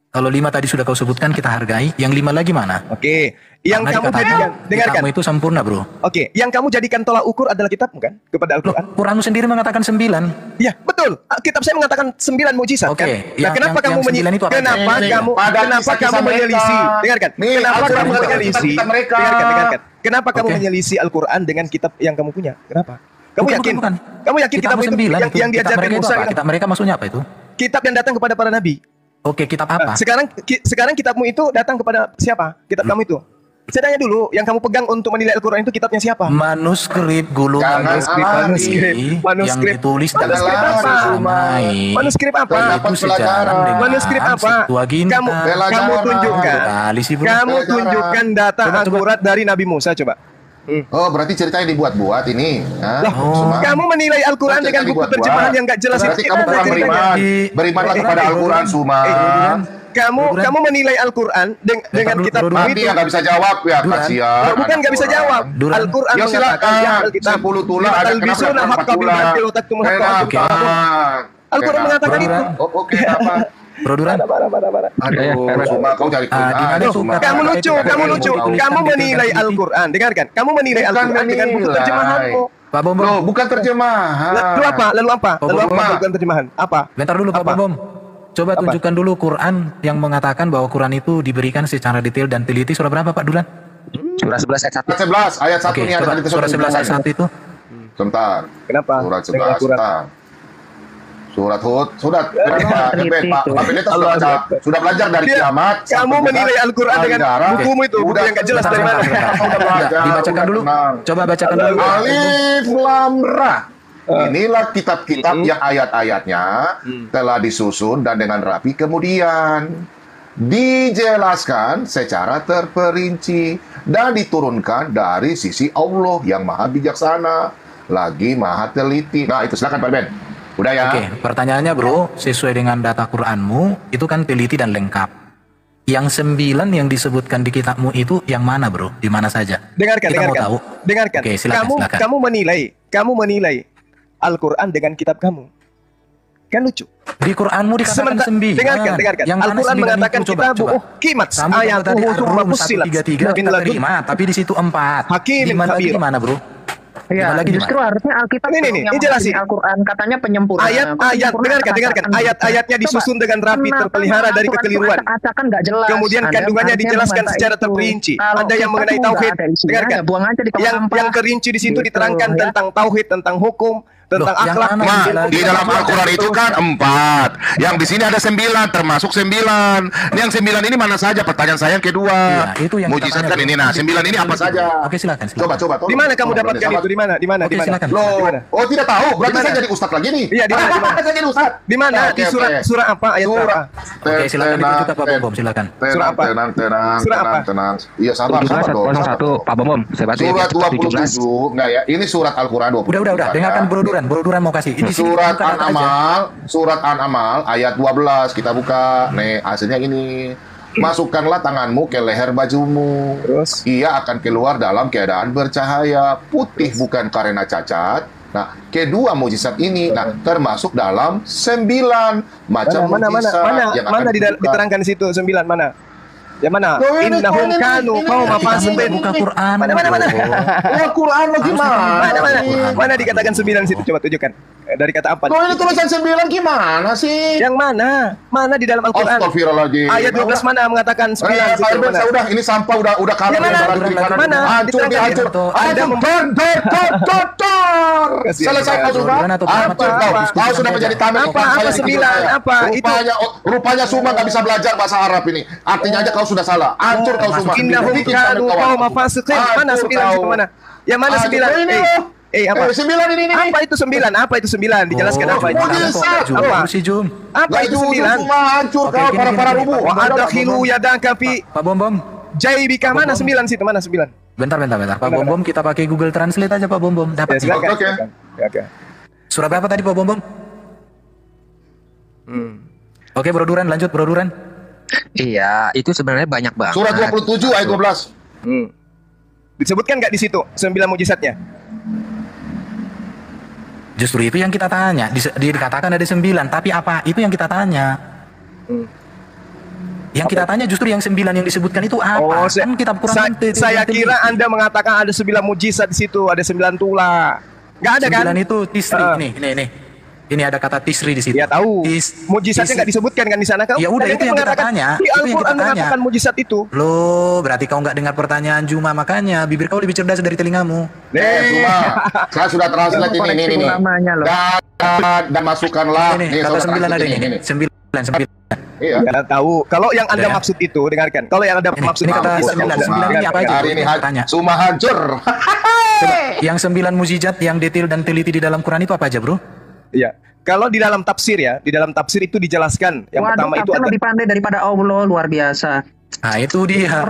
Kalau 5 tadi sudah kau sebutkan kita hargai, yang 5 lagi mana? Oke, yang Karena kamu jadikan, dengarkan. kitabmu itu sempurna, bro. Oke, yang kamu jadikan tolak ukur adalah kitabmu kan? Kepada Al-Quran. Quranmu sendiri mengatakan 9. Ya, betul. Kitab saya mengatakan 9 mukjizat kan? Nah, kenapa kamu menyelisih? Dengarkan. Kenapa kamu menyelisih? Dengarkan. Kenapa kamu menyelisih Al-Quran dengan kitab yang kamu punya? Kenapa? Kamu yakin? Kamu yakin kitab itu yang diajarkan Musa? Kitab mereka maksudnya apa itu? Kitab yang datang kepada para nabi. Oke, kitab apa? Sekarang kitabmu itu datang kepada siapa? Kitab kamu itu. Saya tanya dulu, yang kamu pegang untuk menilai Al-Quran itu kitabnya siapa? Manuskrip gulung manuskrip yang ditulis dalam manuskrip apa? Manuskrip apa? Kamu tunjukkan data akurat dari Nabi Musa coba. Oh, berarti ceritanya dibuat-buat ini. Kamu menilai Al-Quran dengan buku terjemahan yang gak jelas. Berarti kamu kurang berimanlah kepada Al-Quran, Suma. Kamu menilai Al-Quran dengan kitab itu. Yang nggak bisa jawab ya, kasihan. Bukan nggak bisa jawab. Al-Quran mengatakan kita 10 tulah ada kenapa 4 tulah. Al-Quran mengatakan itu. Oke, apa? Broduran. Aduh, Suma, kau cari Kamu lucu. Kamu menilai Al-Quran. Dengarkan. Kamu menilai Al-Quran dengan buku terjemahanmu. Pak Bom. Loh, bukan terjemahan. Lalu apa? Bukan terjemahan. Apa? Bentar dulu Pak Bom. Coba tunjukkan dulu Quran yang mengatakan bahwa Quran itu diberikan secara detail dan teliti. Surah berapa Pak Dulan? Surah 11 ayat 1. 11 ayat 1 nih ada surah 11 ayat 1 itu. Sebentar. Kenapa? Surat 11 sebentar. Surat Hud sudah Pak Pendeta sudah belajar dari kiamat. Kamu menilai Al-Quran dengan bukumu itu, buku yang gak jelas dari mana? Dibacakan dulu. Coba bacakan dulu. Alif Lam Ra. Inilah kitab-kitab yang ayat-ayatnya telah disusun dan dengan rapi kemudian dijelaskan secara terperinci dan diturunkan dari sisi Allah yang maha bijaksana lagi maha teliti. Nah itu silakan Pak Ben. Udah ya. Oke, pertanyaannya bro, sesuai dengan data Quranmu itu kan teliti dan lengkap. Yang 9 yang disebutkan di kitabmu itu yang mana bro? Di mana saja? Dengarkan. Mau tahu? Dengarkan. Oke, silakan. Kamu menilai Al-Quran dengan kitab kamu. Kan lucu. Di Quranmu dikatakan 9. Dengarkan. Al-Quran mengatakan kitab kimat ayatuhu summa fussilat. Tapi di situ 4. Hakimin khabir. Di mana bro? Ya, justru harusnya Alkitab ini jelasin. Al-Quran katanya penyempurna. Ayat dengarkan. Ayat-ayatnya disusun dengan rapi, terpelihara dari kekeliruan. Kemudian kandungannya dijelaskan secara terperinci. Ada yang mengenai tauhid. Dengarkan. Yang terinci di situ diterangkan tentang tauhid, tentang hukum, tentang akhlak. Di dalam Al-Quran itu kan 4. Yang di sini ada 9, termasuk 9. Yang 9 ini mana saja? Pertanyaan saya yang kedua. Mujizat kan ini. Nah, 9 ini apa saja? Oke, silakan. Coba. Di mana kamu dapatkan itu? Di mana? Loh, oh tidak tahu. Berarti saya jadi ustaz lagi nih. Iya, di mana? Saya jadi ustaz. Di mana? Di surah apa? Ayat berapa? Oke, silakan ditunjukkan Pak Bom, silakan. Surah apa? Tenang. Iya, sabar. 01 Pak Bom, saya baca surat 27. Enggak ya, ini surat Al-Quran 20. Udah. Dengarkan Broduran mau kasih. Ini surat An-Amal ayat 12 kita buka. Nih, hasilnya ini. Masukkanlah tanganmu ke leher bajumu. Terus ia akan keluar dalam keadaan bercahaya, putih bukan karena cacat. Nah, kedua mujizat ini termasuk dalam 9 macam mujizat yang akan diterangkan di situ 9 mana? Yang mana? Innahum kanu qauma fasiqin. Buka Quran. Mana? Quran lo gimana? Mana dikatakan 9 situ? Coba tunjukkan. Dari kata apa? Ini tulisan 9 gimana sih? Yang mana? Mana di dalam Al-Quran? Astagfirullahaladzim. Ayat 12 mana mengatakan 9? Udah, ini sampah udah kalah. Mana? Hancur. Selesai kau sudah. Kau sudah menjadi tamu. Apa 9? Apa itu? Rupanya Suma nggak bisa belajar bahasa Arab ini. Artinya aja kau sudah salah. Hancur kau Suma. Innahum kanu qauma fasiqin. Mana 9 itu mana? Yang mana 9? Apa? 9 ini. Apa itu 9? Dijelaskan apa itu? Apa itu 9? Hancur kau para rubuh. Wa adkhilu yadaka fi Pak Bom. Jaibika mana 9 situ? Mana 9? Bentar. Pak Bom, kita pakai Google Translate aja Pak Bom. Dapat. Oke. Surah berapa tadi Pak Bom? Oke, Broduran lanjut. Iya, itu sebenarnya banyak banget. Surah 27 ayat 12. Disebutkan nggak di situ 9 mujizatnya? Justru itu yang kita tanya. Dikatakan ada 9, tapi apa? Itu yang kita tanya. Yang kita tanya justru yang 9 yang disebutkan itu apa? Oh, Kan kitab Quran saya kira Anda mengatakan ada 9 mujizat di situ, ada 9 tulah. Nggak ada kan? 9 itu tisri. Ini ada kata tisri di situ. Ya tahu. Mujizatnya nggak disebutkan kan di sana kan? Ya udah itu yang kita tanya. Di Al-Quran mengatakan mujizat itu. Loh, berarti kau nggak dengar pertanyaan Juma, makanya bibir kau lebih cerdas dari telingamu. Juma, saya sudah translate ini. Dan masukkanlah. Ini kata 9 ada ini. 9. Iya. Karena tahu. Kalau yang Anda maksud itu, dengarkan. Kalau yang Anda maksud ini kata 9 ini apa aja? Hari ini tanya. Cuma hancur. Yang 9 mujizat yang detail dan teliti di dalam Quran itu apa aja, Bro? Iya. Kalau di dalam tafsir ya, di dalam tafsir itu dijelaskan. Yang pertama itu ada lebih pandai daripada Allah, luar biasa. Nah itu dia.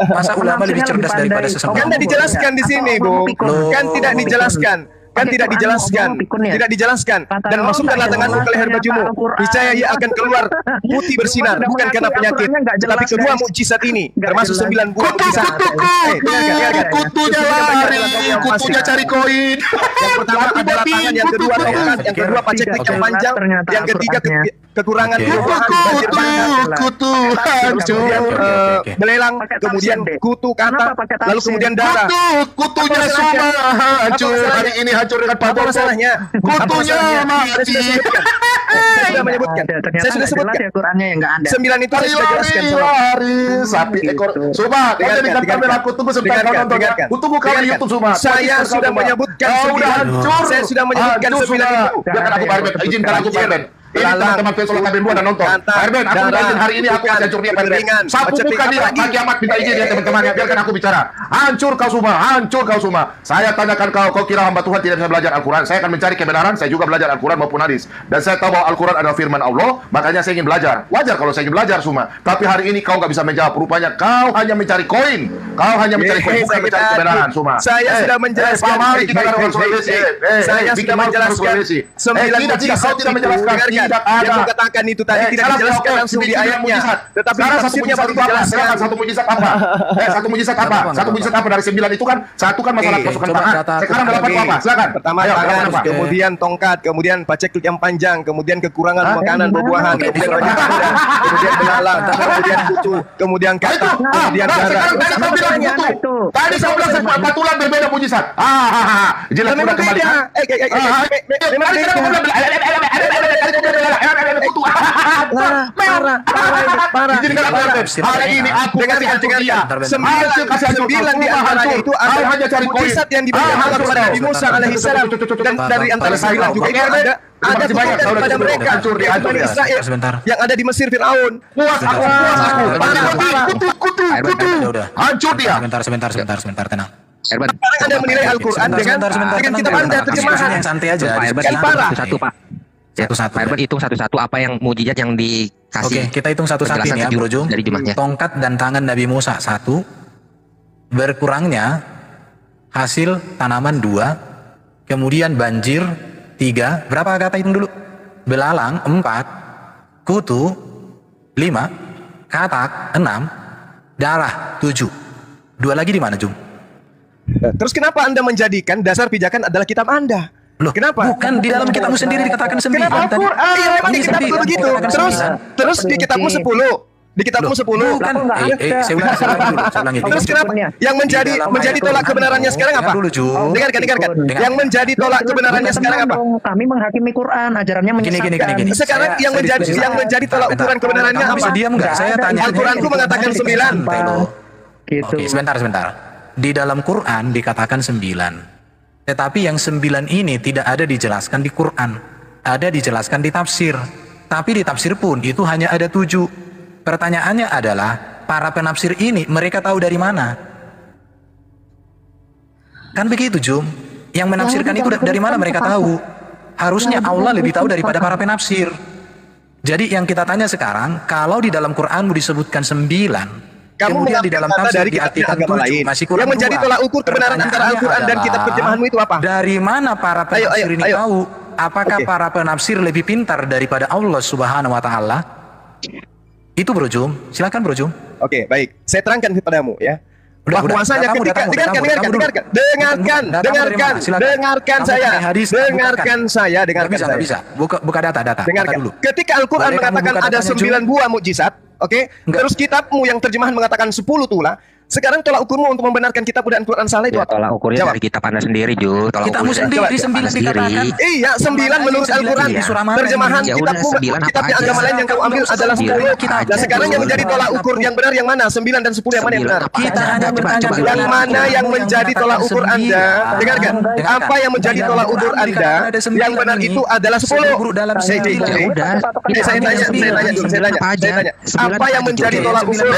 Masa ulama lebih cerdas daripada sesama. Kan tidak dijelaskan di sini, Bu. Kan tidak dijelaskan. Tidak dijelaskan. Dan masukkanlah tanganmu ke leher bajumu. Niscaya ia akan keluar putih bersinar, bukan karena penyakit, tapi kedua mukjizat ini, termasuk 9 buah mukjizat. Kutunya lari, kutunya cari koin. Yang pertama adalah tangan, yang kedua tongkat, yang kedua paceklik yang panjang, yang ketiga kekurangan kutu hancur, belelang, kemudian kutu kata, lalu kemudian darah. Kutunya semua hancur hari ini. Hancur dengan Pak Bobo. Kutunya mati. Saya sudah menyebutkan. Saya sudah sebutkan. Qurannya yang enggak ada. 9 itu saya sudah jelaskan. Sapi ekor. Coba, dengarkan kamera aku tunggu sebentar kau nonton. Aku tunggu kau di YouTube semua. Saya sudah menyebutkan. Sudah hancur. Saya sudah menyebutkan 9 itu. Biarkan aku Pak Arben. Izinkan aku Pak Arben. Ini teman-teman Fesolat Arben buat dan nonton. Arben, aku minta izin hari ini aku akan hancur dia Pak Arben. Sapu bukan dia. Pak Kiamat minta izin ya teman-teman. Biarkan aku bicara. Hancur kau semua. Hancur kau semua. Saya tanyakan kau kira hamba Tuhan tidak bisa belajar Al-Quran? Saya akan mencari kebenaran. Saya juga belajar Al-Quran maupun hadis. Dan saya tahu bahwa Al-Quran adalah firman Allah. Makanya saya ingin belajar. Wajar kalau saya ingin belajar semua. Tapi hari ini kau nggak bisa menjawab. Rupanya kau hanya mencari koin. Kau hanya mencari koin. Bukan mencari kebenaran semua. Saya sudah menjelaskan. Saya sudah menjelaskan. 9 mujizat kau tidak menjelaskan. Tidak ada. Katakan itu tadi tidak dijelaskan langsung di ayatnya. Tetapi tafsirnya baru dijelaskan. Satu mujizat apa? Satu mujizat apa? Satu mujizat apa dari 9 itu kan? Satu kan masalah pasukan tangan. Sekarang 8 apa? Silakan. Pertama tangan, kemudian tongkat, kemudian paceklik yang panjang, kemudian kekurangan makanan buah-buahan, kemudian belalang, kemudian kutu, kemudian kata, kemudian darah. Tadi saya bilang semua batulan berbeda mujizat. Jelas sudah kembali. Hari ini aku dengarkan 9 di antaranya itu adalah mujizat yang diberikan kepada Nabi Musa alaihissalam, dan dari antara 9 juga itu ada kepada pada mereka Bani Israel yang ada di Mesir Fir'aun. Puas aku. Kutu. Hancur dia. Sebentar, tenang. Sekarang Anda menilai Al-Quran dengan kitab Anda terjemahan. Santai aja. Kan parah. Satu Pak. Satu-satu. Pak Herman hitung satu-satu apa yang mujizat yang dikasih. Oke, kita hitung satu-satu ini ya, Bro Jum. Dari jumlahnya. Tongkat dan tangan Nabi Musa 1, berkurangnya hasil tanaman 2, kemudian banjir 3, berapa kata hitung dulu? Belalang 4, kutu 5, katak 6, darah 7. 2 lagi di mana, Jum? Terus kenapa Anda menjadikan dasar pijakan adalah kitab Anda? Loh, kenapa? Bukan di dalam kitabmu sendiri dikatakan 9. Kenapa Al-Quran? Iya, memang di kitabmu begitu. Terus di kitabmu 10. Di kitabmu 10. Bukan. Saya ulangi. Terus kenapa? Yang menjadi tolak kebenarannya sekarang apa? Dengarkan. Yang menjadi tolak kebenarannya sekarang apa? Kami menghakimi Quran, ajarannya menyesatkan. Gini. Sekarang yang menjadi tolak ukuran kebenarannya apa? Bisa diam enggak? Saya tanya. Al-Quranku mengatakan 9. Gitu. Oke, sebentar. Di dalam Quran dikatakan 9. Tetapi yang 9 ini tidak ada dijelaskan di Quran. Ada dijelaskan di tafsir. Tapi di tafsir pun itu hanya ada 7. Pertanyaannya adalah, para penafsir ini mereka tahu dari mana? Kan begitu, Jum. Yang menafsirkan itu dari mana mereka tahu? Harusnya Allah lebih tahu daripada para penafsir. Jadi yang kita tanya sekarang, kalau di dalam Quranmu disebutkan 9, kemudian di dalam tafsir diartikan 7, masih kurang. Yang menjadi tolak ukur kebenaran antara Al-Quran dan kitab terjemahanmu itu apa? Dari mana para penafsir ini tahu? Apakah para penafsir lebih pintar daripada Allah Subhanahu wa Ta'ala? Itu, Bro Jum. Silakan, Bro Jum. Oke, baik. Saya terangkan kepadamu ya. Bahwasanya ketika dengarkan saya. Bisa. Buka data. Dengarkan. Ketika Al-Quran mengatakan ada 9 buah mukjizat, Oke. Terus kitabmu yang terjemahan mengatakan 10 tulah. Sekarang tolak ukurmu untuk membenarkan kitab dan Quran salah itu Ya, apa? tolak ukurnya Jawab. dari kitab Anda sendiri, Jul. Tolak Kitabmu ukurnya sendiri, dari kitab 9 Anda sendiri. dikatakan. Iya, 9 menurut Al-Quran. Di surah mana? Terjemahan Ya udah, kitabmu, 9 apa kitabnya aja? agama lain yang kamu ambil adalah 10. Nah, sekarang yang menjadi tolak ukur yang benar yang mana? 9 dan 10 yang mana yang benar? Kita hanya bertanya Yang mana yang menjadi tolak ukur Anda? Dengarkan. Apa yang menjadi tolak ukur Anda? Yang benar itu adalah 10. Saya tanya. Apa yang menjadi tolak ukur?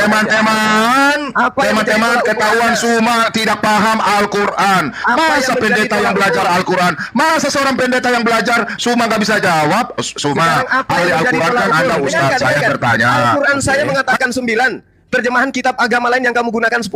Teman-teman, ketahuan semua tidak paham Al-Quran. Masa pendeta yang belajar Al-Quran? Masa seorang pendeta yang belajar Suma nggak bisa jawab? Suma, ahli Al-Quran kan Anda Ustaz, saya bertanya. Al-Quran saya mengatakan 9. Terjemahan kitab agama lain yang kamu gunakan 10.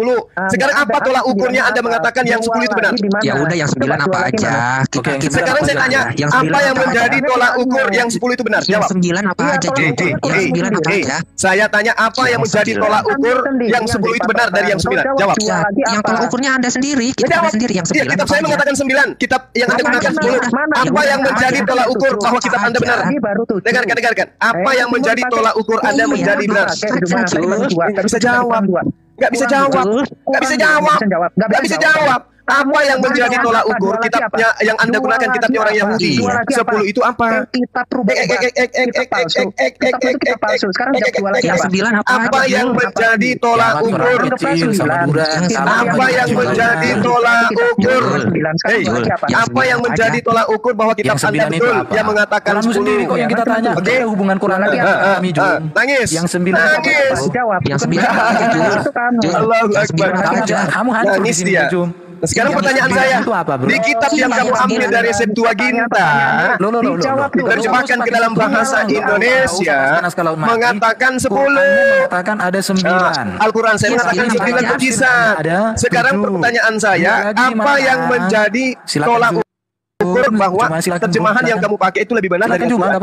Sekarang apa tolak ukurnya Anda mengatakan yang 10 itu benar? Ya udah, yang 9 apa aja? Sekarang saya tanya, apa yang menjadi tolak ukur yang 10 itu benar? Jawab. Yang 9 apa aja? Yang 9 apa aja? Saya tanya, apa yang menjadi tolak ukur yang 10 itu benar dari yang 9? Jawab. Ya, yang tolak ukurnya Anda sendiri. Kitab Anda sendiri yang 9. Iya, kitab saya mengatakan 9. Kitab yang Anda gunakan 10. Apa yang menjadi tolak ukur bahwa kitab Anda benar? Dengarkan. Apa yang menjadi tolak ukur Anda menjadi benar? Nggak bisa jawab. Nggak bisa jawab. Apa yang menjadi tolak ukur kitabnya yang Anda gunakan, kitabnya orang Yahudi? 10 itu apa? Kitab palsu. Sekarang jawab yang 9 apa yang menjadi tolak ukur? Apa yang menjadi tolak ukur? Apa yang menjadi tolak ukur bahwa kitab Anda betul yang mengatakan 10? Kok yang kita tanya, oke, hubungan Quran lagi kami Jul. Nangis. Yang 9 jawab. Yang 9 apa aja, Jul? Allahu Akbar. Kamu hancur di sini, Jul. Sekarang pertanyaan saya, di kitab yang kamu ambil dari Septuaginta, diterjemahkan ke dalam bahasa Indonesia, mengatakan 10. Mengatakan ada 9. Al-Quran saya mengatakan 9 itu bisa. Sekarang pertanyaan saya, apa yang menjadi tolak ukur bahwa terjemahan yang kamu pakai itu lebih benar dari Al-Quran?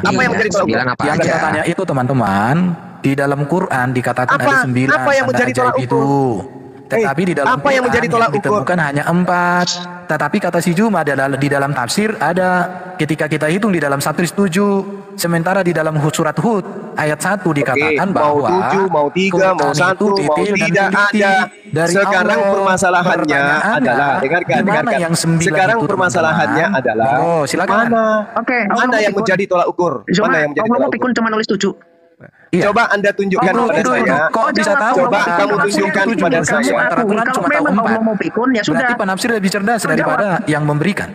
Apa yang menjadi tolak ukur? Yang kita tanya itu, teman-teman, di dalam Quran dikatakan ada 9. Apa yang menjadi tolak ukur? Tetapi di dalam apa yang menjadi tolak ukur? Bukan hanya 4. Tetapi kata si Juma adalah di dalam tafsir ada, ketika kita hitung di dalam 1/7. Sementara di dalam surat Hud ayat 1 dikatakan bahwa mau 7, mau 3, mau 1, mau tidak ada. Sekarang permasalahannya adalah, dengarkan. Sekarang permasalahannya adalah mana yang menjadi tolak ukur? Mana yang menjadi tolak ukur? Cuma nulis 7. Iya. Coba Anda tunjukkan kepada saya. Kok bisa tahu? Coba kamu tunjukkan kepada saya. Quran cuma tahu 4. Mau pikun ya sudah. Berarti penafsir lebih cerdas daripada yang memberikan.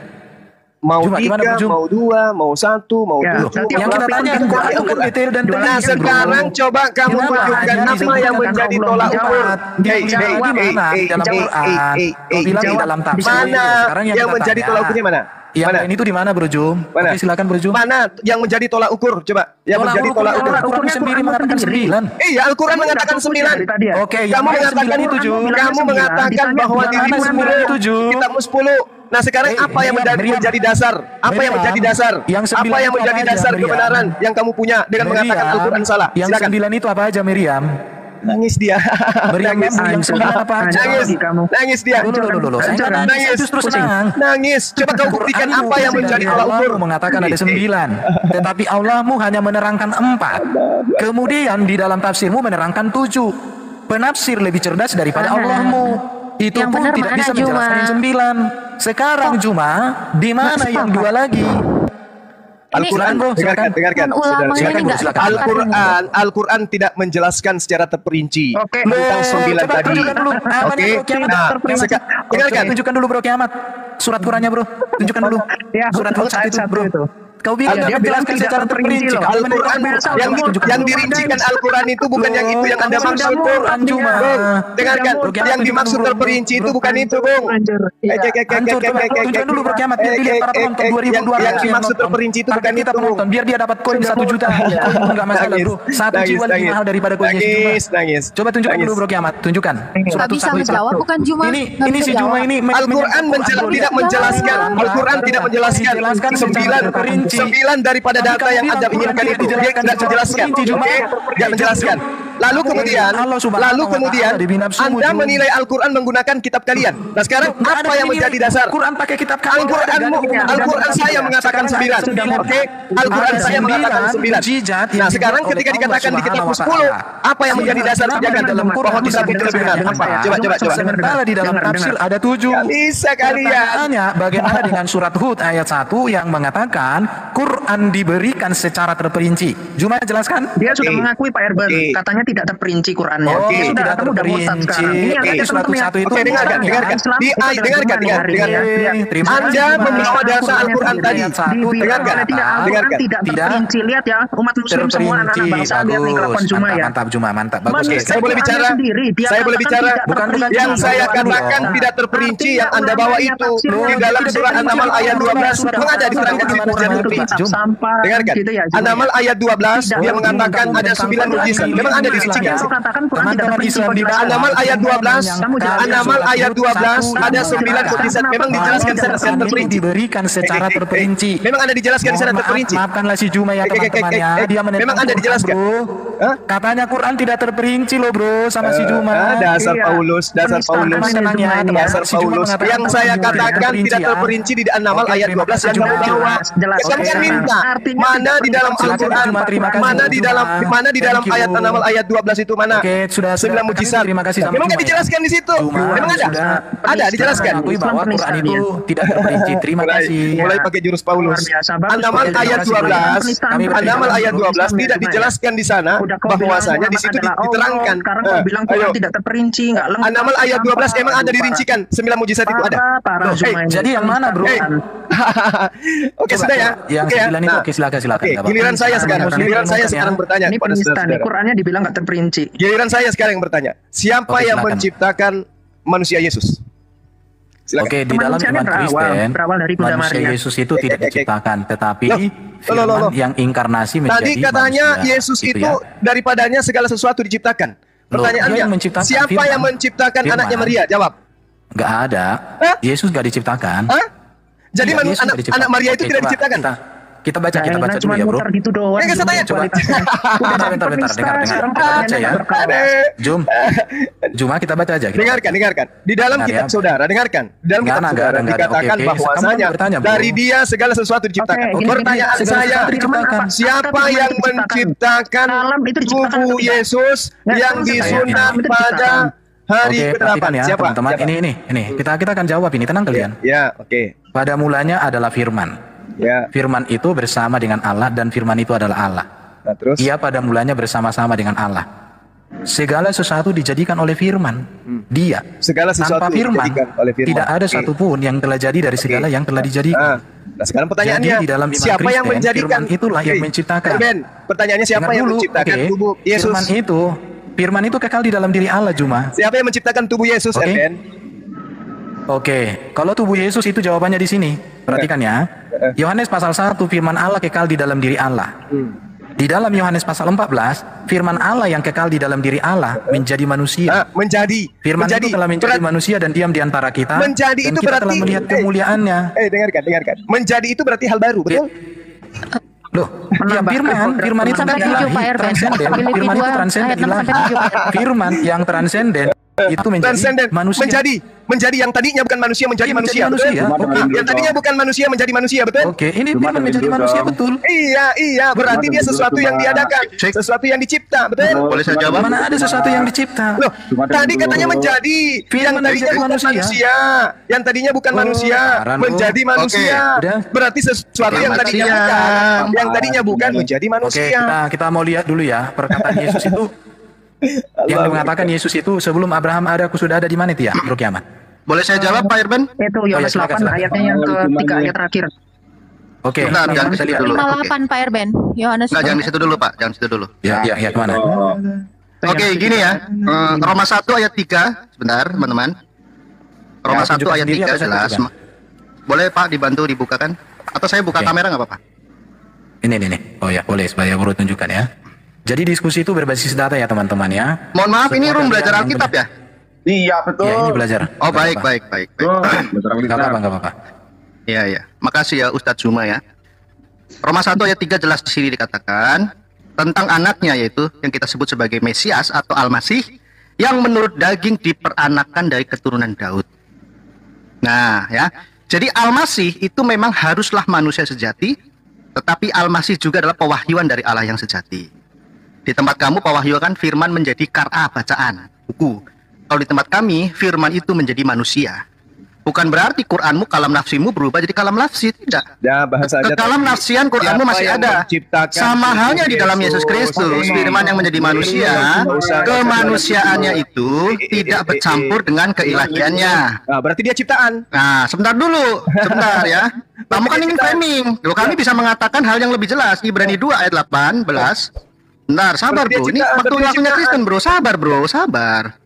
Mau 3, mau 2, mau 1, mau 7. Yang kita tanya Quran itu kan detail dan teliti. Nah, sekarang coba kamu tunjukkan apa yang menjadi tolak ukur. Dalam Quran. Bilang dalam tafsir. Mana yang menjadi tolak ukurnya mana? Yang lain itu di mana, Bro Jum? Mana? Oke, silakan Bro Jum. Mana yang menjadi tolak ukur? Coba. Yang menjadi tolak ukur. Al-Quran sendiri mengatakan 9. Iya, Al-Quran mengatakan 9. Oke, kamu mengatakan itu, kamu mengatakan bahwa dirimu 10, kitabmu 10. Nah, sekarang apa yang menjadi dasar? Apa yang menjadi dasar? Apa yang menjadi dasar kebenaran yang kamu punya dengan mengatakan Al-Quran salah? Yang 9 itu apa aja, Miriam? Nangis dia. Nangis. Yang 9 apa aja? Nangis dia. Nangis. Justru senang. Nangis. Coba kau buktikan apa yang menjadi tolak ukur. Mengatakan ada 9. Tetapi Allahmu hanya menerangkan 4. Kemudian di dalam tafsirmu menerangkan 7. Penafsir lebih cerdas daripada Allahmu. Itu pun tidak bisa menjelaskan 9. Sekarang Juma, di mana yang 2 lagi? Al-Quran, dengarkan. Al-Quran tidak menjelaskan secara terperinci tentang 9 tadi. Oke. Nah, dengarkan. Tunjukkan dulu Bro Kiamat. Surat Qurannya Bro. Tunjukkan dulu. Surat Al-Quran itu Bro. Kau bilang dia menjelaskan secara terperinci. Al-Quran yang dirincikan Al-Quran itu bukan yang itu yang Anda maksud, Bung. Dengarkan, yang dimaksud terperinci itu bukan itu, Bung. Tunjukkan dulu Bro Kiamat biar dilihat para penonton 2.200 yang dimaksud terperinci itu bukan itu, Bung. Biar dia dapat koin 1 juta. Enggak masalah, Bro. 1 jiwa lebih mahal daripada koinnya si Juma. Coba tunjukkan dulu Bro Kiamat, tunjukkan. Enggak bisa menjawab bukan Juma. Ini si Juma ini Al-Quran tidak menjelaskan. Al-Quran tidak menjelaskan 9 daripada data yang Anda inginkan itu. Dia tidak menjelaskan. Oke, tidak menjelaskan. lalu kemudian Anda menilai Al-Quran menggunakan kitab kalian. Nah sekarang apa yang menjadi dasar? Al-Quran pakai kitab kalian. Al-Quran saya mengatakan 9. Oke, Al-Quran saya mengatakan 9. Nah sekarang ketika dikatakan di kitabku 10, apa yang menjadi dasar pijakan bahwa kitabku lebih benar? Apa? Coba. Sementara di dalam tafsir ada 7. Gak bisa kalian. Bagaimana dengan surat Hud ayat 1 yang mengatakan Quran diberikan secara terperinci? Juma jelaskan. Dia sudah mengakui Pak Erben, katanya tidak terperinci Qurannya. Oke, tidak terperinci. Ini surat 1 itu. Dengarkan. Anda membawa data Al-Quran tadi. Dengarkan. Tidak terperinci. Lihat ya, umat muslim semua anak-anak bangsa lihat mikrofon Juma ya. Mantap Juma, mantap. Bagus. Saya boleh bicara. Bukan yang saya katakan tidak terperinci yang Anda bawa itu di dalam surah An-Naml ayat 12 mengada diterangkan di tidak terperinci. Dengarkan. An-Naml ayat 12 dia mengatakan ada 9 mukjizat. Memang ada di sini. An-Naml ayat 12 ada 9 mukjizat. Memang dijelaskan secara terperinci. Diberikan secara terperinci. Memang ada dijelaskan secara terperinci. Maafkanlah si Juma ya teman-temannya. Dia memang ada dijelaskan. Katanya Quran tidak terperinci loh bro sama si Juma. Dasar Paulus. Yang saya katakan tidak terperinci di An-Naml ayat 12 yang kamu bawa. Kamu kan minta mana di dalam Al-Quran, mana di dalam ayat An-Naml ayat 12 itu mana? 9 mukjizat. Memang kan dijelaskan di situ. Memang ada dijelaskan. Bahwa Quran itu tidak terperinci. Terima kasih. Mulai pakai jurus Paulus. An-Naml ayat 12 tidak dijelaskan di sana bahwasanya di situ diterangkan. Bilang Quran tidak terperinci, enggak lengkap. An-Naml ayat 12 emang ada dirincikan 9 mukjizat itu ada. Jadi yang mana bro? Oke sudah ya. Yang 9 itu silakan. Giliran saya sekarang bertanya kepada saudara. Qurannya dibilang enggak terperinci. Giliran saya sekarang yang bertanya. Siapa yang menciptakan manusia Yesus? Silakan. Oke, di dalam iman Kristen, manusia Yesus itu tidak diciptakan, tetapi firman yang inkarnasi menjadi tadi katanya manusia, Yesus itu daripadanya segala sesuatu diciptakan. Pertanyaannya, siapa yang menciptakan anaknya Maria? Jawab. Gak ada. Yesus gak diciptakan. Jadi anak Maria itu tidak diciptakan? Kita baca dulu ya bro. Gitu doang. Kita tanya coba. Bentar. Dengar. Baca ya. Juma kita baca aja. Dengarkan. Di dalam kitab saudara, dengarkan. Di dalam kitab saudara dikatakan bahwasanya dari dia segala sesuatu diciptakan. Pertanyaan saya, siapa yang menciptakan tubuh Yesus yang disunat pada hari ke-8? Siapa? Teman-teman, ini. Kita akan jawab ini. Tenang kalian. Ya, oke. Pada mulanya adalah firman. Ya. Firman itu bersama dengan Allah dan firman itu adalah Allah. Nah, terus? Ia pada mulanya bersama-sama dengan Allah. Segala sesuatu dijadikan oleh firman. Dia. Segala sesuatu tanpa firman, oleh firman. tidak ada satupun yang telah jadi dari segala yang telah dijadikan. Nah, sekarang pertanyaannya, jadi, di dalam iman siapa Kristen, yang menjadikan? Firman itulah yang menciptakan. Pertanyaannya siapa yang menciptakan tubuh Yesus? Firman itu kekal di dalam diri Allah, Juma. Siapa yang menciptakan tubuh Yesus, Oke, kalau tubuh Yesus itu jawabannya di sini. Perhatikan ya. Yohanes pasal 1 firman Allah kekal di dalam diri Allah. Di dalam Yohanes pasal 14, firman Allah yang kekal di dalam diri Allah menjadi manusia. Firman itu telah menjadi manusia dan diam di antara kita. Menjadi dan itu kita berarti telah melihat kemuliaannya. Dengarkan. Menjadi itu berarti hal baru, betul? Loh, ya firman itu kan ilahi, transenden. Firman itu transenden ilahi. Firman yang transenden itu menjadi manusia. Menjadi yang tadinya bukan manusia menjadi manusia. Yang tadinya bukan manusia menjadi manusia, betul? Oke, ini firman menjadi manusia, betul? Iya, berarti dia sesuatu yang diadakan, sesuatu yang dicipta, betul? Boleh saya jawab? Mana ada sesuatu yang dicipta? Loh, tadi katanya menjadi yang tadinya bukan manusia. Yang tadinya bukan manusia menjadi manusia. Berarti sesuatu yang tadinya bukan menjadi manusia. Oke, kita mau lihat dulu ya perkataan Yesus itu. Yang mengatakan Yesus itu sebelum Abraham ada, aku sudah ada di mana itu ya, Bro Kiamat? Boleh saya jawab, Pak Irben? Itu Yohanes 8 ayatnya yang ke-3 ayat terakhir. Oke, jangan di situ dulu. 58 Pak Irben. Yohanes. Jangan di situ dulu, Pak. Jangan di situ dulu. Ya, kemana? Oke, gini ya. Roma 1 ayat 3, sebentar, teman-teman. Roma 1 ayat 3 jelas. Boleh Pak dibantu dibukakan? Atau saya buka kamera nggak apa-apa? Ini. Oh ya, boleh. Supaya Bro tunjukkan ya. Jadi diskusi itu berbasis data ya teman-teman ya. Mohon maaf, ini room belajar Alkitab ya? Iya, betul. Ya, ini belajar. Oh, baik. Gak apa-apa. Iya. Makasih ya Ustadz Zuma ya. Roma 1 ayat 3 jelas di sini dikatakan, tentang anaknya, yaitu yang kita sebut sebagai Mesias atau Al-Masih, yang menurut daging diperanakan dari keturunan Daud. Nah ya, jadi Al-Masih itu memang haruslah manusia sejati, tetapi Al-Masih juga adalah pewahyuan dari Allah yang sejati. Di tempat kamu pewahyuan kan firman menjadi kar'a, bacaan, buku. Kalau di tempat kami firman itu menjadi manusia. Bukan berarti Quranmu, kalam nafsimu berubah jadi kalam nafsi, tidak. Ya, bahasa aja. Kalam nafsian Quranmu masih ada. Sama halnya di dalam Yesus Kristus, firman yang menjadi manusia, kemanusiaannya itu tidak bercampur dengan keilahiannya. Nah, berarti dia ciptaan. Nah, sebentar dulu, sebentar ya. Kamu kan ingin framing. Loh, kami bisa mengatakan hal yang lebih jelas. Ibrani 2 ayat 18. Bentar, sabar bro. Ini waktunya Kristen bro. Sabar bro, sabar.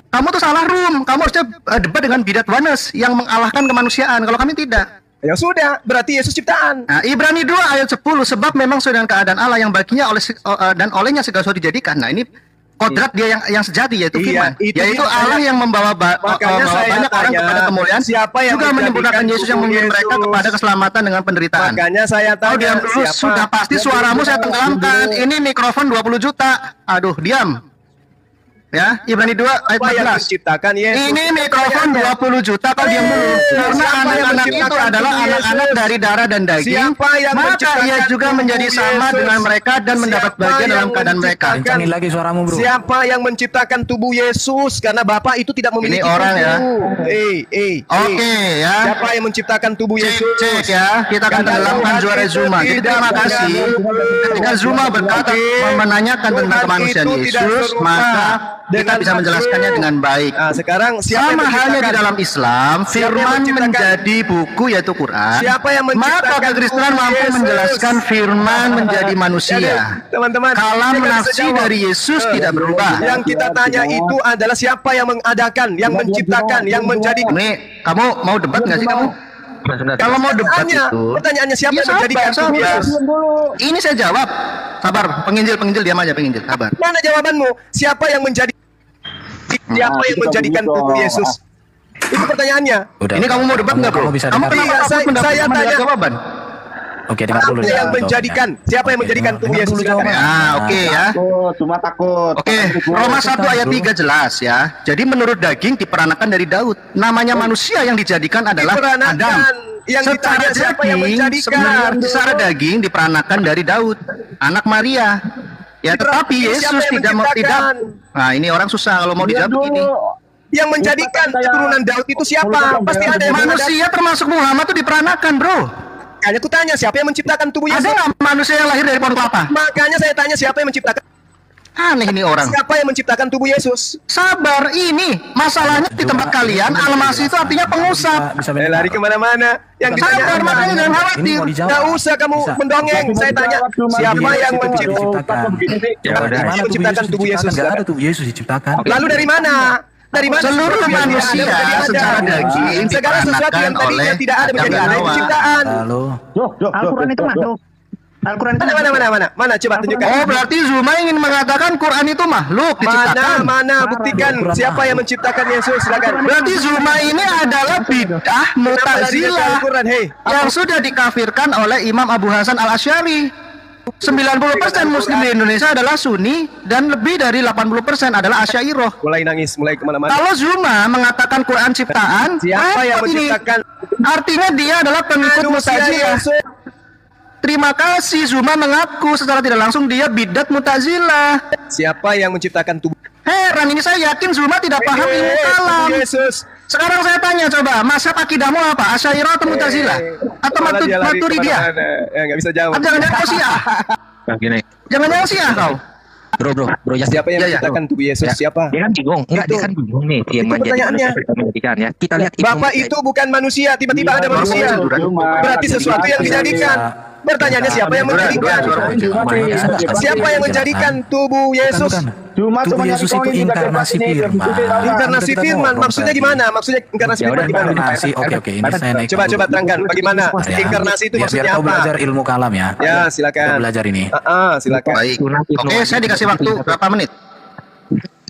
Kamu tuh salah room. Kamu harusnya debat dengan bidat oneness yang mengalahkan kemanusiaan. Kalau kami tidak. Ya sudah, berarti Yesus ciptaan. Nah, Ibrani 2 ayat 10, sebab memang sesuai dengan keadaan Allah yang baginya dan olehnya segala sesuatu dijadikan. Nah, ini kodrat dia yang sejati, yaitu firman. Yaitu Allah yang membawa banyak orang kepada kemuliaan, juga menyempurnakan Yesus yang membimbing mereka kepada keselamatan dengan penderitaan. Makanya saya tanya, sudah pasti suaramu saya tenggelamkan. Ini mikrofon 20 juta. Aduh, diam. Ya, Ibrani 2 ayat 14. Ini mikrofon 20 juta, kau diam dulu. Karena anak-anak itu adalah anak-anak dari darah dan daging, maka ia juga menjadi sama dengan mereka dan mendapat bagian dalam keadaan mereka. Kencangin lagi suaramu bro. Siapa yang menciptakan tubuh Yesus? Karena Bapa itu tidak memiliki ini orang ya. Oke ya. Siapa yang menciptakan tubuh Yesus? Cek ya. Kita akan tenggelamkan juara Zuma. Jadi terima kasih. Ketika Zuma berkata menanyakan tentang kemanusiaan Yesus, maka kita bisa menjelaskannya dengan baik. Nah, sekarang sama halnya di dalam Islam, firman menjadi buku yaitu Quran. Siapa yang maka kekristenan mampu menjelaskan firman menjadi manusia. Teman-teman, kalam nafsi dari Yesus tidak berubah. Yang kita tanya itu adalah siapa yang mengadakan, yang menciptakan, yang menjadikan. Nih, kamu mau debat nggak sih kamu? Kalau mau debat itu, pertanyaannya siapa yang menjadikan tubuh Yesus? Ini saya jawab. Sabar, penginjil diam aja, penginjil. Sabar. Mana jawabanmu? Siapa yang menjadikan tubuh Yesus? Itu pertanyaannya. Ini kamu mau debat nggak bro? Kamu kenapa saya tanya jawaban? Oke, dengar dulu. Yang menjadikan, siapa yang menjadikan tubuh Yesus? Oke ya. Cuma takut. Oke, Roma 1 ayat 3 jelas ya. Jadi menurut daging diperanakan dari Daud. Namanya manusia yang dijadikan adalah Adam. Yang secara daging, secara daging diperanakan dari Daud, anak Maria. Ya, tetapi Yesus tidak. Nah, ini orang susah kalau mau dijawab begini. Yang menjadikan keturunan Daud itu siapa? Pasti ada yang manusia termasuk Muhammad itu diperanakan, bro. Makanya aku tanya siapa yang menciptakan tubuh Yesus? Ada nggak manusia yang lahir dari pohon kelapa? Makanya saya tanya siapa yang menciptakan. Aneh ini orang. Siapa yang menciptakan tubuh Yesus? Sabar, ini masalahnya di tempat kalian Al-Masih itu artinya pengusap. Lari kemana-mana. Yang sabar, makanya jangan khawatir. Nggak usah kamu mendongeng. Saya tanya siapa yang menciptakan tubuh Yesus? Nggak ada tubuh Yesus diciptakan. Lalu dari mana? Dari mana seluruh manusia secara daging segala sesuatu yang tadinya tidak ada menjadi ada penciptaan. Al-Quran itu makhluk. Al-Quran itu mana coba tunjukkan. Oh, berarti Zuma ingin mengatakan Quran itu makhluk diciptakan. Mana buktikan siapa yang menciptakan Yesus? Silakan. Berarti Zuma ini adalah bidah Mu'tazilah yang sudah dikafirkan oleh Imam Abu Hasan Al-Asy'ari. 90% Muslim di Indonesia adalah Sunni dan lebih dari 80% adalah Asy'ariyah. Mulai nangis, mulai kemana-mana. Kalau Zuma mengatakan Quran ciptaan, siapa yang menciptakan? Artinya dia adalah pengikut Mu'tazilah. Terima kasih, Zuma mengaku secara tidak langsung dia bidat Mu'tazilah. Siapa yang menciptakan tubuh? Heran, ini saya yakin Zuma tidak paham ilmu kalam. Yesus. Sekarang saya tanya coba, mazhab akidahmu apa? Asy'ariyah atau Mu'tazilah? Atau Maturidiyah? Nggak bisa jawab. Jangan-jangan kau Syiah. Jangan-jangan Syiah kau. Bro, siapa yang menciptakan tubuh Yesus? Siapa? Dia kan bingung. Enggak, dia kan bingung nih. Dia menjadikan ya. Kita lihat Bapak itu bukan manusia, tiba-tiba ada manusia. Berarti sesuatu yang dijadikan. Pertanyaannya siapa yang menjadikan? Siapa yang menjadikan tubuh Yesus? Tubuh Yesus itu inkarnasi firman. Inkarnasi firman maksudnya gimana? Maksudnya inkarnasi firman gimana? Oke, ini saya naik. Coba terangkan bagaimana inkarnasi itu maksudnya apa? Biar kau belajar ilmu kalam ya. Ya, silakan. Belajar ini. Silakan. Baik. Oke, saya dikasih waktu berapa menit?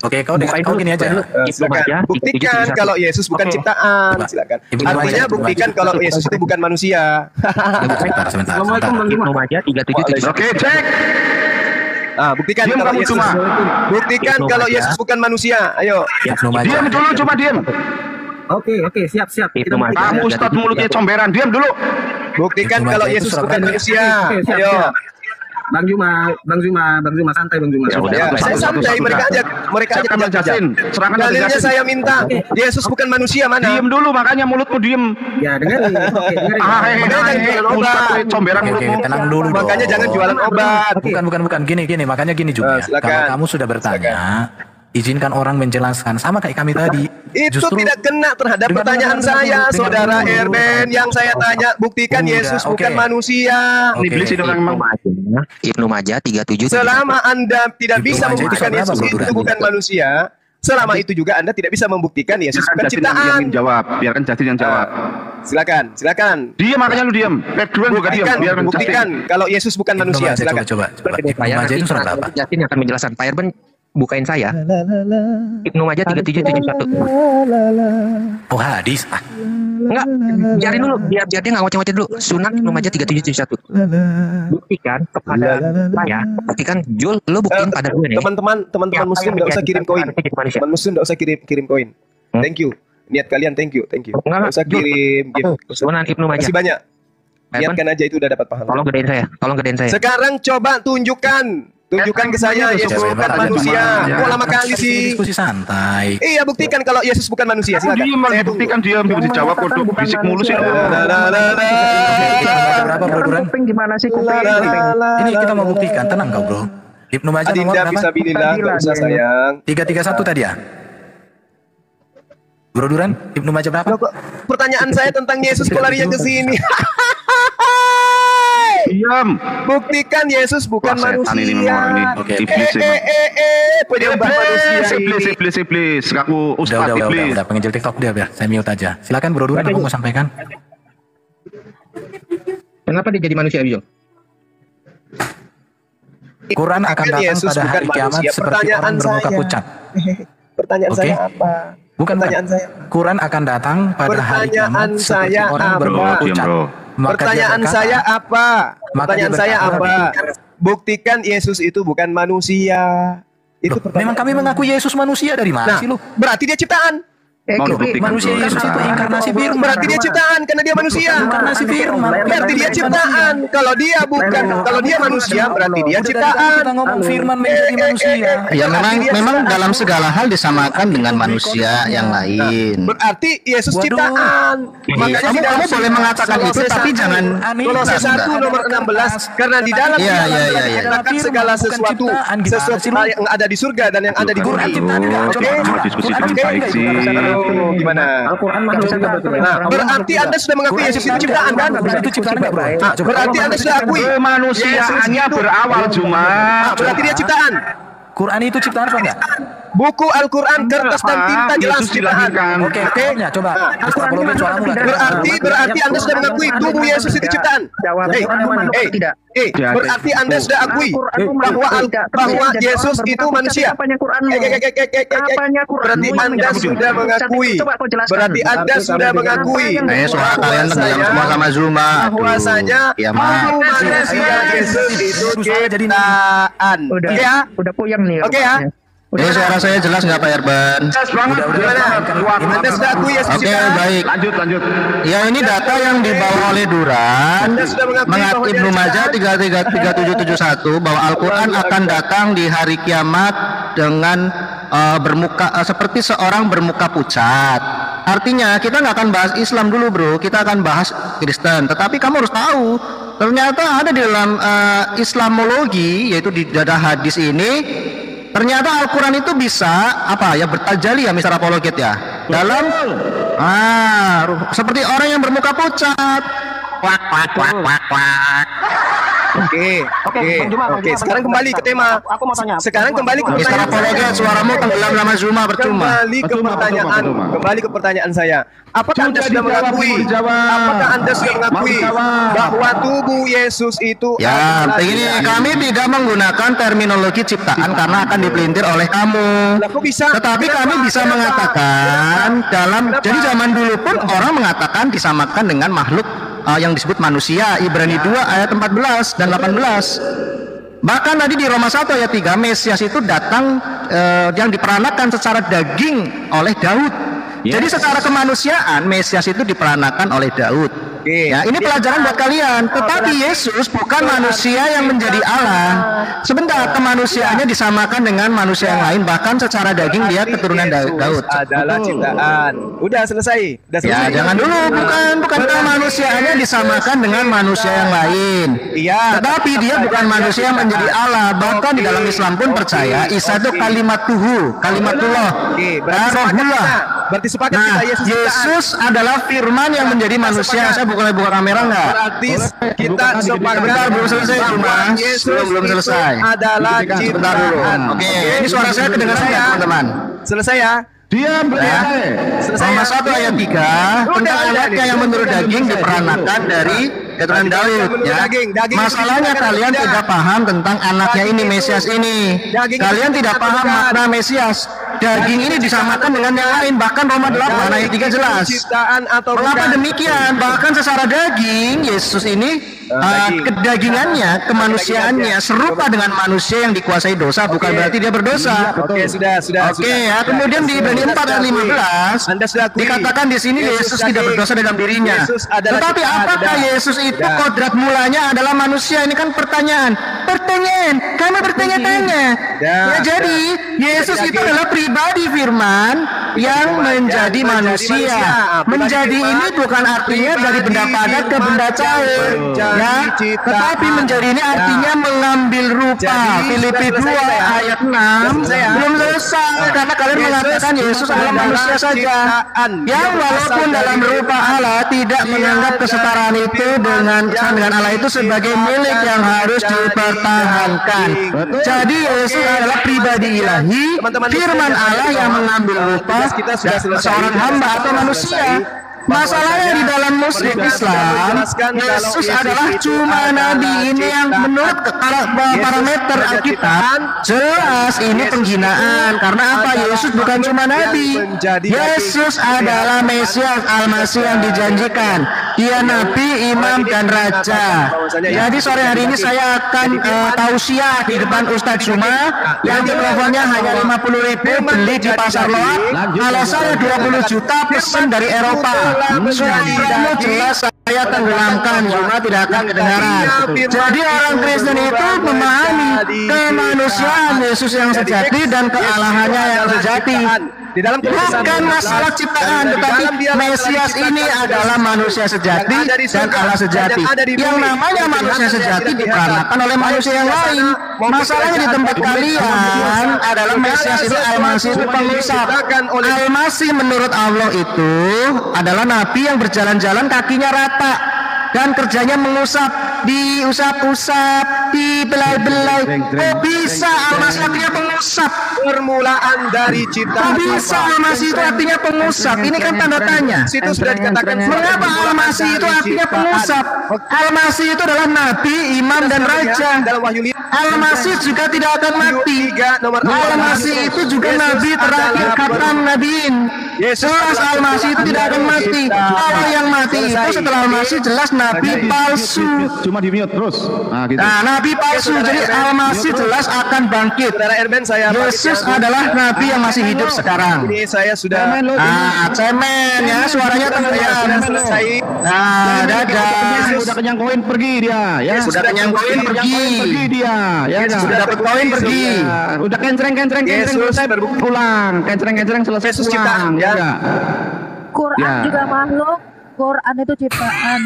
Oke, kau gini aja. Silakan. Buktikan kalau Yesus bukan ciptaan. Silakan. Artinya buktikan kalau Yesus itu bukan manusia. Sebentar. Assalamualaikum Bang Juma. Oke, cek. Buktikan Diam kalau kamu Yesus. cuma. Buktikan kalau Yesus bukan manusia. Ayo. Diam dulu, coba diam. Oke, siap. Kamu Ustadz mulutnya comberan, diam dulu. Buktikan kalau Yesus bukan manusia. Oke, siap. Ayo. Bang Zuma, santai Bang Zuma. Ya, saya santai, mereka aja Jasin. Serahkan aja dalilnya Jasin. saya minta. Yesus bukan manusia mana? Diam dulu, makanya mulutmu diem. Ya, dengerin. Oke, dengerin. Makanya jangan jualan obat. Comberan mulutmu. Tenang dulu dong. Makanya jangan jualan obat. Bukan. Gini. Makanya gini juga. Kalau kamu sudah bertanya, izinkan orang menjelaskan. Sama kayak kami tadi. Itu tidak kena terhadap pertanyaan saya, Saudara Erben. Yang saya tanya, buktikan Yesus bukan manusia. Iblis itu orang memang. Ibnu Majah 37. Selama Anda tidak bisa membuktikan Yesus itu bukan manusia, selama itu juga Anda tidak bisa membuktikan Yesus bukan ciptaan. Biarkan Jasin yang jawab. Silakan. Diam, makanya lu diam. Kedua juga diam. Biarkan Buktikan kalau Yesus bukan manusia. Silakan. Coba. Ibnu Majah itu surat berapa? Jasin akan menjelaskan. Pak Erben bukain saya. Ibnu Majah 3771. Oh, hadis. Enggak, biarin dulu, biar dia nggak ngoceh-ngoceh dulu. Sunan Ibnu Majah 3771. Buktikan kepada saya, buktikan Jul, lo buktiin pada gue nih. Teman-teman muslim nggak usah kirim koin. Teman muslim nggak usah kirim koin. Thank you. Niat kalian thank you. Nggak usah kirim gift. Sunan Ibnu Majah. Masih banyak. Niatkan aja itu udah dapat pahala. Tolong gedein saya. Sekarang coba tunjukkan ke saya Yesus bukan manusia. Kok lama kali sih? Diskusi santai. Iya, buktikan kalau Yesus bukan manusia. Silakan. Saya buktikan dia dijawab kode bisik mulu sih. Berapa bro Duran? Gimana sih kuping? Ini kita mau buktikan, tenang kau bro. Ibnu Majah nomor berapa? Fisabilillah, nggak usah sayang. 331 tadi ya? Bro Duran, Ibnu Majah berapa? Pertanyaan saya tentang Yesus kok larinya ke sini. Diam. Buktikan Yesus bukan manusia. Oke. Penyembah manusia Iblis. Aku Ustaz Iblis. Udah pengejel TikTok dia biar saya mute aja. Silakan Bro Duran, aku mau sampaikan. Kenapa dia jadi manusia, Bijol? Quran akan datang pada hari kiamat seperti orang bermuka pucat. Pertanyaan saya apa? Bukan. Quran akan datang pada hari kiamat seperti orang bermuka pucat. Pertanyaan saya apa? Buktikan Yesus itu bukan manusia. Itu memang kami mengaku Yesus manusia dari mana sih lu? Berarti dia ciptaan. Manusia Yesus itu inkarnasi firman. Berarti dia ciptaan karena dia manusia. Inkarnasi firman. Berarti dia ciptaan. Kalau dia manusia berarti dia ciptaan. Kita ngomong firman menjadi manusia. Ya memang dalam segala hal disamakan dengan manusia yang lain. Berarti Yesus ciptaan. Makanya kamu boleh mengatakan itu, tapi jangan. Kolose 1 nomor 16 karena di dalam dikatakan segala sesuatu yang ada di surga dan yang ada di bumi. Oke? Gimana? Al-Quran berarti Anda sudah mengakui Yesus itu ciptaan kan? Itu ciptaan bro. Berarti Anda sudah akui Kemanusiaannya berawal cuma. Berarti dia ciptaan. Quran itu ciptaan apa enggak? Buku Al-Quran kertas dan tinta jelas ciptaan. Oke, coba. Berarti Anda sudah mengakui tubuh Yesus itu ciptaan. Berarti Anda sudah akui bahwa Yesus itu manusia. Berarti Anda sudah mengakui. Soal kalian tenggelam semua sama Zuma. Bahwasanya tubuh manusia Yesus itu ciptaan. Udah puyeng nih. Oke ya. Ini suara saya jelas nggak Pak Erban? Anda sudah akui Yesus Oke, baik. Lanjut. Ya ini data yang dibawa oleh Duran mengaku Ibnu Majah 3771 bahwa Al-Quran akan datang di hari kiamat dengan bermuka seperti seorang bermuka pucat. Artinya kita nggak akan bahas Islam dulu bro, kita akan bahas Kristen. Tetapi kamu harus tahu ternyata ada di dalam Islamologi, yaitu di dada hadis ini, ternyata Al-Quran itu bisa bertajali ya, Mr. Apologet ya, dalam seperti orang yang bermuka pucat. Oke. Sekarang kembali ke tema. Sekarang kembali ke Mr. Apologet, suaramu tenggelam lama Zuma percuma. Kembali ke pertanyaan saya. Apakah Anda sudah mengakui bahwa tubuh Yesus itu? Ya, begini, kami tidak menggunakan terminologi ciptaan karena akan dipelintir oleh kamu. Tetapi kami bisa mengatakan jadi zaman dulu pun orang mengatakan disamakan dengan makhluk yang disebut manusia. Ibrani 2 ayat 14 dan 18. Bahkan tadi di Roma 1 ayat 3, Mesias itu datang yang diperanakan secara daging oleh Daud. Jadi secara kemanusiaan Mesias itu diperanakan oleh Daud. Ya, ini pelajaran buat kalian. Tetapi Yesus bukan manusia yang menjadi Allah. Sebentar, kemanusiaannya disamakan dengan manusia yang lain, bahkan secara daging dia keturunan Daud. Adalah ciptaan. Udah selesai. Ya, jangan dulu, bukan kemanusiaannya disamakan dengan manusia yang lain. Iya. Tetapi dia bukan manusia yang menjadi Allah. Bahkan di dalam Islam pun percaya Isa itu kalimatullah. Rohullah. Berarti sepakat Nah, kita Yesus adalah firman yang menjadi manusia. Saya buka kamera nggak? Berarti kita sepakat. Bentar, belum selesai cuma. Belum selesai. Adalah ciptaan. Oke, ini suara saya kedengaran ya, teman-teman? Selesai ya. Diam, Roma 1 ayat 3 tentang anaknya yang menurut daging diperanakan dari keturunan Daud, ya. Masalahnya kalian tidak paham tentang anaknya ini, Mesias ini. Kalian tidak paham makna Mesias. Daging ini disamakan dengan yang lain, bahkan Roma 8 ayat 3 jelas. Mengapa demikian? Bahkan secara daging Yesus ini kedagingannya, kemanusiaannya serupa dengan manusia yang dikuasai dosa, bukan berarti dia berdosa. Oke, sudah. Oke, ya. Kemudian di Ibrani 4 ayat 15 dikatakan di sini Yesus tidak berdosa dalam dirinya. Tetapi apakah Yesus itu kodrat mulanya adalah manusia? Ini kan pertanyaan. Kami bertanya-tanya. Ya, jadi Yesus itu adalah pribadi firman yang menjadi manusia. Menjadi ini bukan artinya dari benda padat ke benda cair, ya. Tetapi menjadi ini artinya mengambil rupa. Filipi 2 ayat 6 belum selesai karena kalian mengatakan Yesus adalah manusia saja, yang walaupun dalam rupa Allah tidak menganggap kesetaraan itu dengan Allah itu sebagai milik yang harus dipertahankan. Jadi Yesus adalah pribadi ilahi, firman Allah yang mengambil rupa seorang hamba atau manusia. Masalahnya di dalam Muslim Islam, Yesus adalah cuma nabi. Ini yang menurut parameter Alkitab jelas ini penghinaan. Karena apa? Yesus bukan cuma nabi. Yesus adalah Mesias, Al-Masih yang dijanjikan. Dia nabi, imam, dan raja. Jadi sore hari ini saya akan tausiah di depan Ustadz Suma yang mikrofonnya hanya 50.000, beli di pasar Loak. Kalau saya 20 juta pesan dari Eropa. Suaramu jelas saya tenggelamkan, cuma tidak akan kedengaran. Jadi orang Kristen itu memahami kemanusiaan Yesus yang sejati dan kealahannya yang sejati. Bukan masalah ciptaan, tetapi Mesias ini adalah manusia sejati dan Allah sejati. Yang namanya manusia sejati diperanakan oleh manusia yang lain. Masalahnya di tempat kalian adalah Mesias itu Al-Masih itu pengusap. Al-Masih menurut Allah itu adalah nabi yang berjalan-jalan kakinya rata dan kerjanya mengusap, diusap-usap, dibelai-belai. Kok bisa Al-Masih artinya pengusap? Permulaan dari ciptaan. Kok bisa Al-Masih itu artinya pengusap? Ini kan tanda tanya. Situ sudah dikatakan. Mengapa Al-Masih itu artinya pengusap? Al-Masih itu adalah nabi, imam, dan raja. Al-Masih juga tidak akan mati. Al-Masih itu juga nabi terakhir, khatam nabiin. Jelas Al-Masih itu tidak akan mati. Kalau yang mati itu setelah Al-Masih jelas nabi palsu. Cuma di mute terus. Nah, nabi palsu. Jadi Al-Masih jelas akan bangkit. Yesus adalah nabi yang masih hidup sekarang. Ini saya sudah. Cemen ya, suaranya tenggelam. Nah, dadah. Sudah kenyang koin pergi dia. Ya. Sudah kenyang koin pergi dia. Ya. Sudah dapat koin pergi. Udah kencreng selesai pulang. Kencreng selesai pulang. Ya. Quran juga makhluk. Quran itu ciptaan.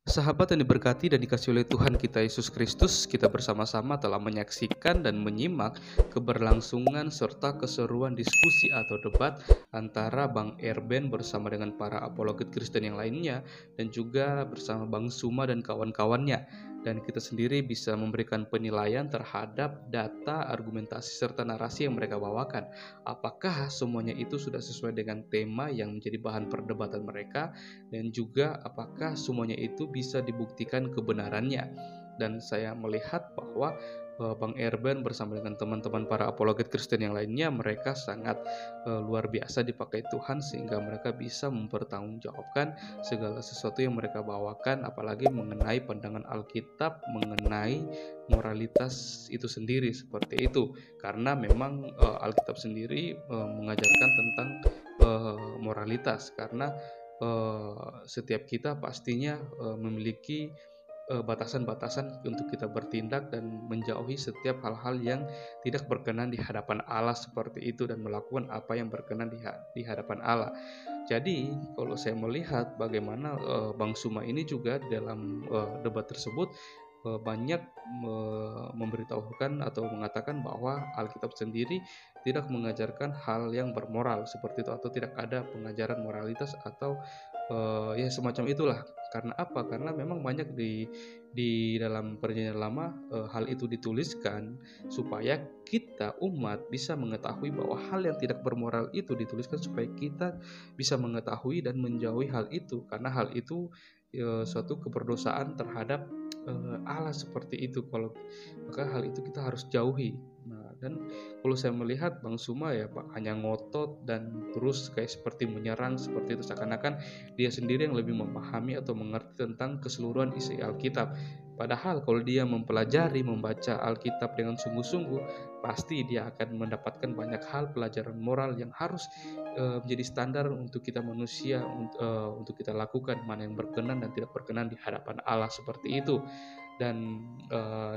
Sahabat yang diberkati dan dikasihi oleh Tuhan kita Yesus Kristus, kita bersama-sama telah menyaksikan dan menyimak keberlangsungan serta keseruan diskusi atau debat antara Bang Erben bersama dengan para apologet Kristen yang lainnya dan juga bersama Bang Suma dan kawan-kawannya. Dan kita sendiri bisa memberikan penilaian terhadap data, argumentasi, serta narasi yang mereka bawakan. Apakah semuanya itu sudah sesuai dengan tema yang menjadi bahan perdebatan mereka, dan juga apakah semuanya itu bisa dibuktikan kebenarannya. Dan saya melihat bahwa Bang Erben bersama dengan teman-teman para apologet Kristen yang lainnya, mereka sangat luar biasa dipakai Tuhan sehingga mereka bisa mempertanggungjawabkan segala sesuatu yang mereka bawakan, apalagi mengenai pandangan Alkitab, mengenai moralitas itu sendiri seperti itu. Karena memang Alkitab sendiri mengajarkan tentang moralitas, karena setiap kita pastinya memiliki batasan-batasan untuk kita bertindak dan menjauhi setiap hal-hal yang tidak berkenan di hadapan Allah seperti itu, dan melakukan apa yang berkenan di hadapan Allah. Jadi kalau saya melihat bagaimana Bang Suma ini juga dalam debat tersebut banyak memberitahukan atau mengatakan bahwa Alkitab sendiri tidak mengajarkan hal yang bermoral seperti itu, atau tidak ada pengajaran moralitas atau ya semacam itulah. Karena apa? Karena memang banyak di dalam Perjanjian Lama hal itu dituliskan supaya kita umat bisa mengetahui bahwa hal yang tidak bermoral itu dituliskan supaya kita bisa mengetahui dan menjauhi hal itu, karena hal itu suatu keberdosaan terhadap Allah seperti itu. Maka hal itu kita harus jauhi. Nah, dan kalau saya melihat Bang Suma ya Pak hanya ngotot dan terus kayak seperti menyerang seperti itu, seakan-akan dia sendiri yang lebih memahami atau mengerti tentang keseluruhan isi Alkitab. Padahal kalau dia mempelajari, membaca Alkitab dengan sungguh-sungguh, pasti dia akan mendapatkan banyak hal pelajaran moral yang harus menjadi standar untuk kita manusia, untuk kita lakukan, mana yang berkenan dan tidak berkenan di hadapan Allah seperti itu. Dan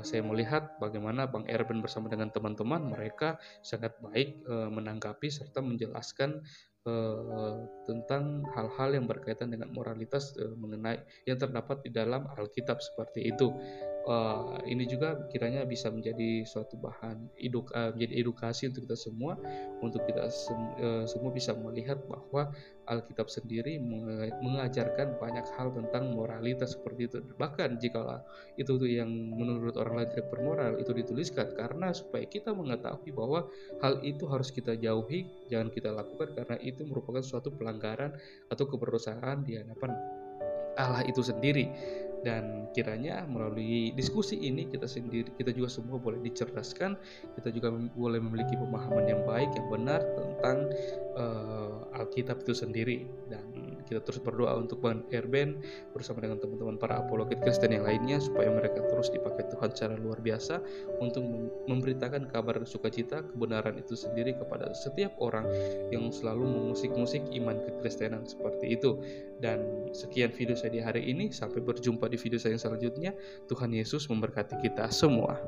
saya melihat bagaimana Bang Erben bersama dengan teman-teman mereka sangat baik menanggapi serta menjelaskan tentang hal-hal yang berkaitan dengan moralitas mengenai yang terdapat di dalam Alkitab seperti itu. Ini juga kiranya bisa menjadi suatu bahan menjadi edukasi untuk kita semua, untuk kita semua bisa melihat bahwa Alkitab sendiri mengajarkan banyak hal tentang moralitas seperti itu. Bahkan jika itu yang menurut orang lain tidak bermoral itu dituliskan karena supaya kita mengetahui bahwa hal itu harus kita jauhi, jangan kita lakukan, karena itu merupakan suatu pelanggaran atau keberdosaan di hadapan Allah itu sendiri. Dan kiranya melalui diskusi ini kita juga semua boleh dicerdaskan, kita juga boleh memiliki pemahaman yang baik, yang benar tentang Alkitab itu sendiri. Dan kita terus berdoa untuk Bang Erben bersama dengan teman-teman para apologet Kristen yang lainnya supaya mereka terus dipakai Tuhan secara luar biasa untuk memberitakan kabar sukacita kebenaran itu sendiri kepada setiap orang yang selalu mengusik-musik iman kekristenan seperti itu. Dan sekian video saya di hari ini, sampai berjumpa di video saya yang selanjutnya. Tuhan Yesus memberkati kita semua.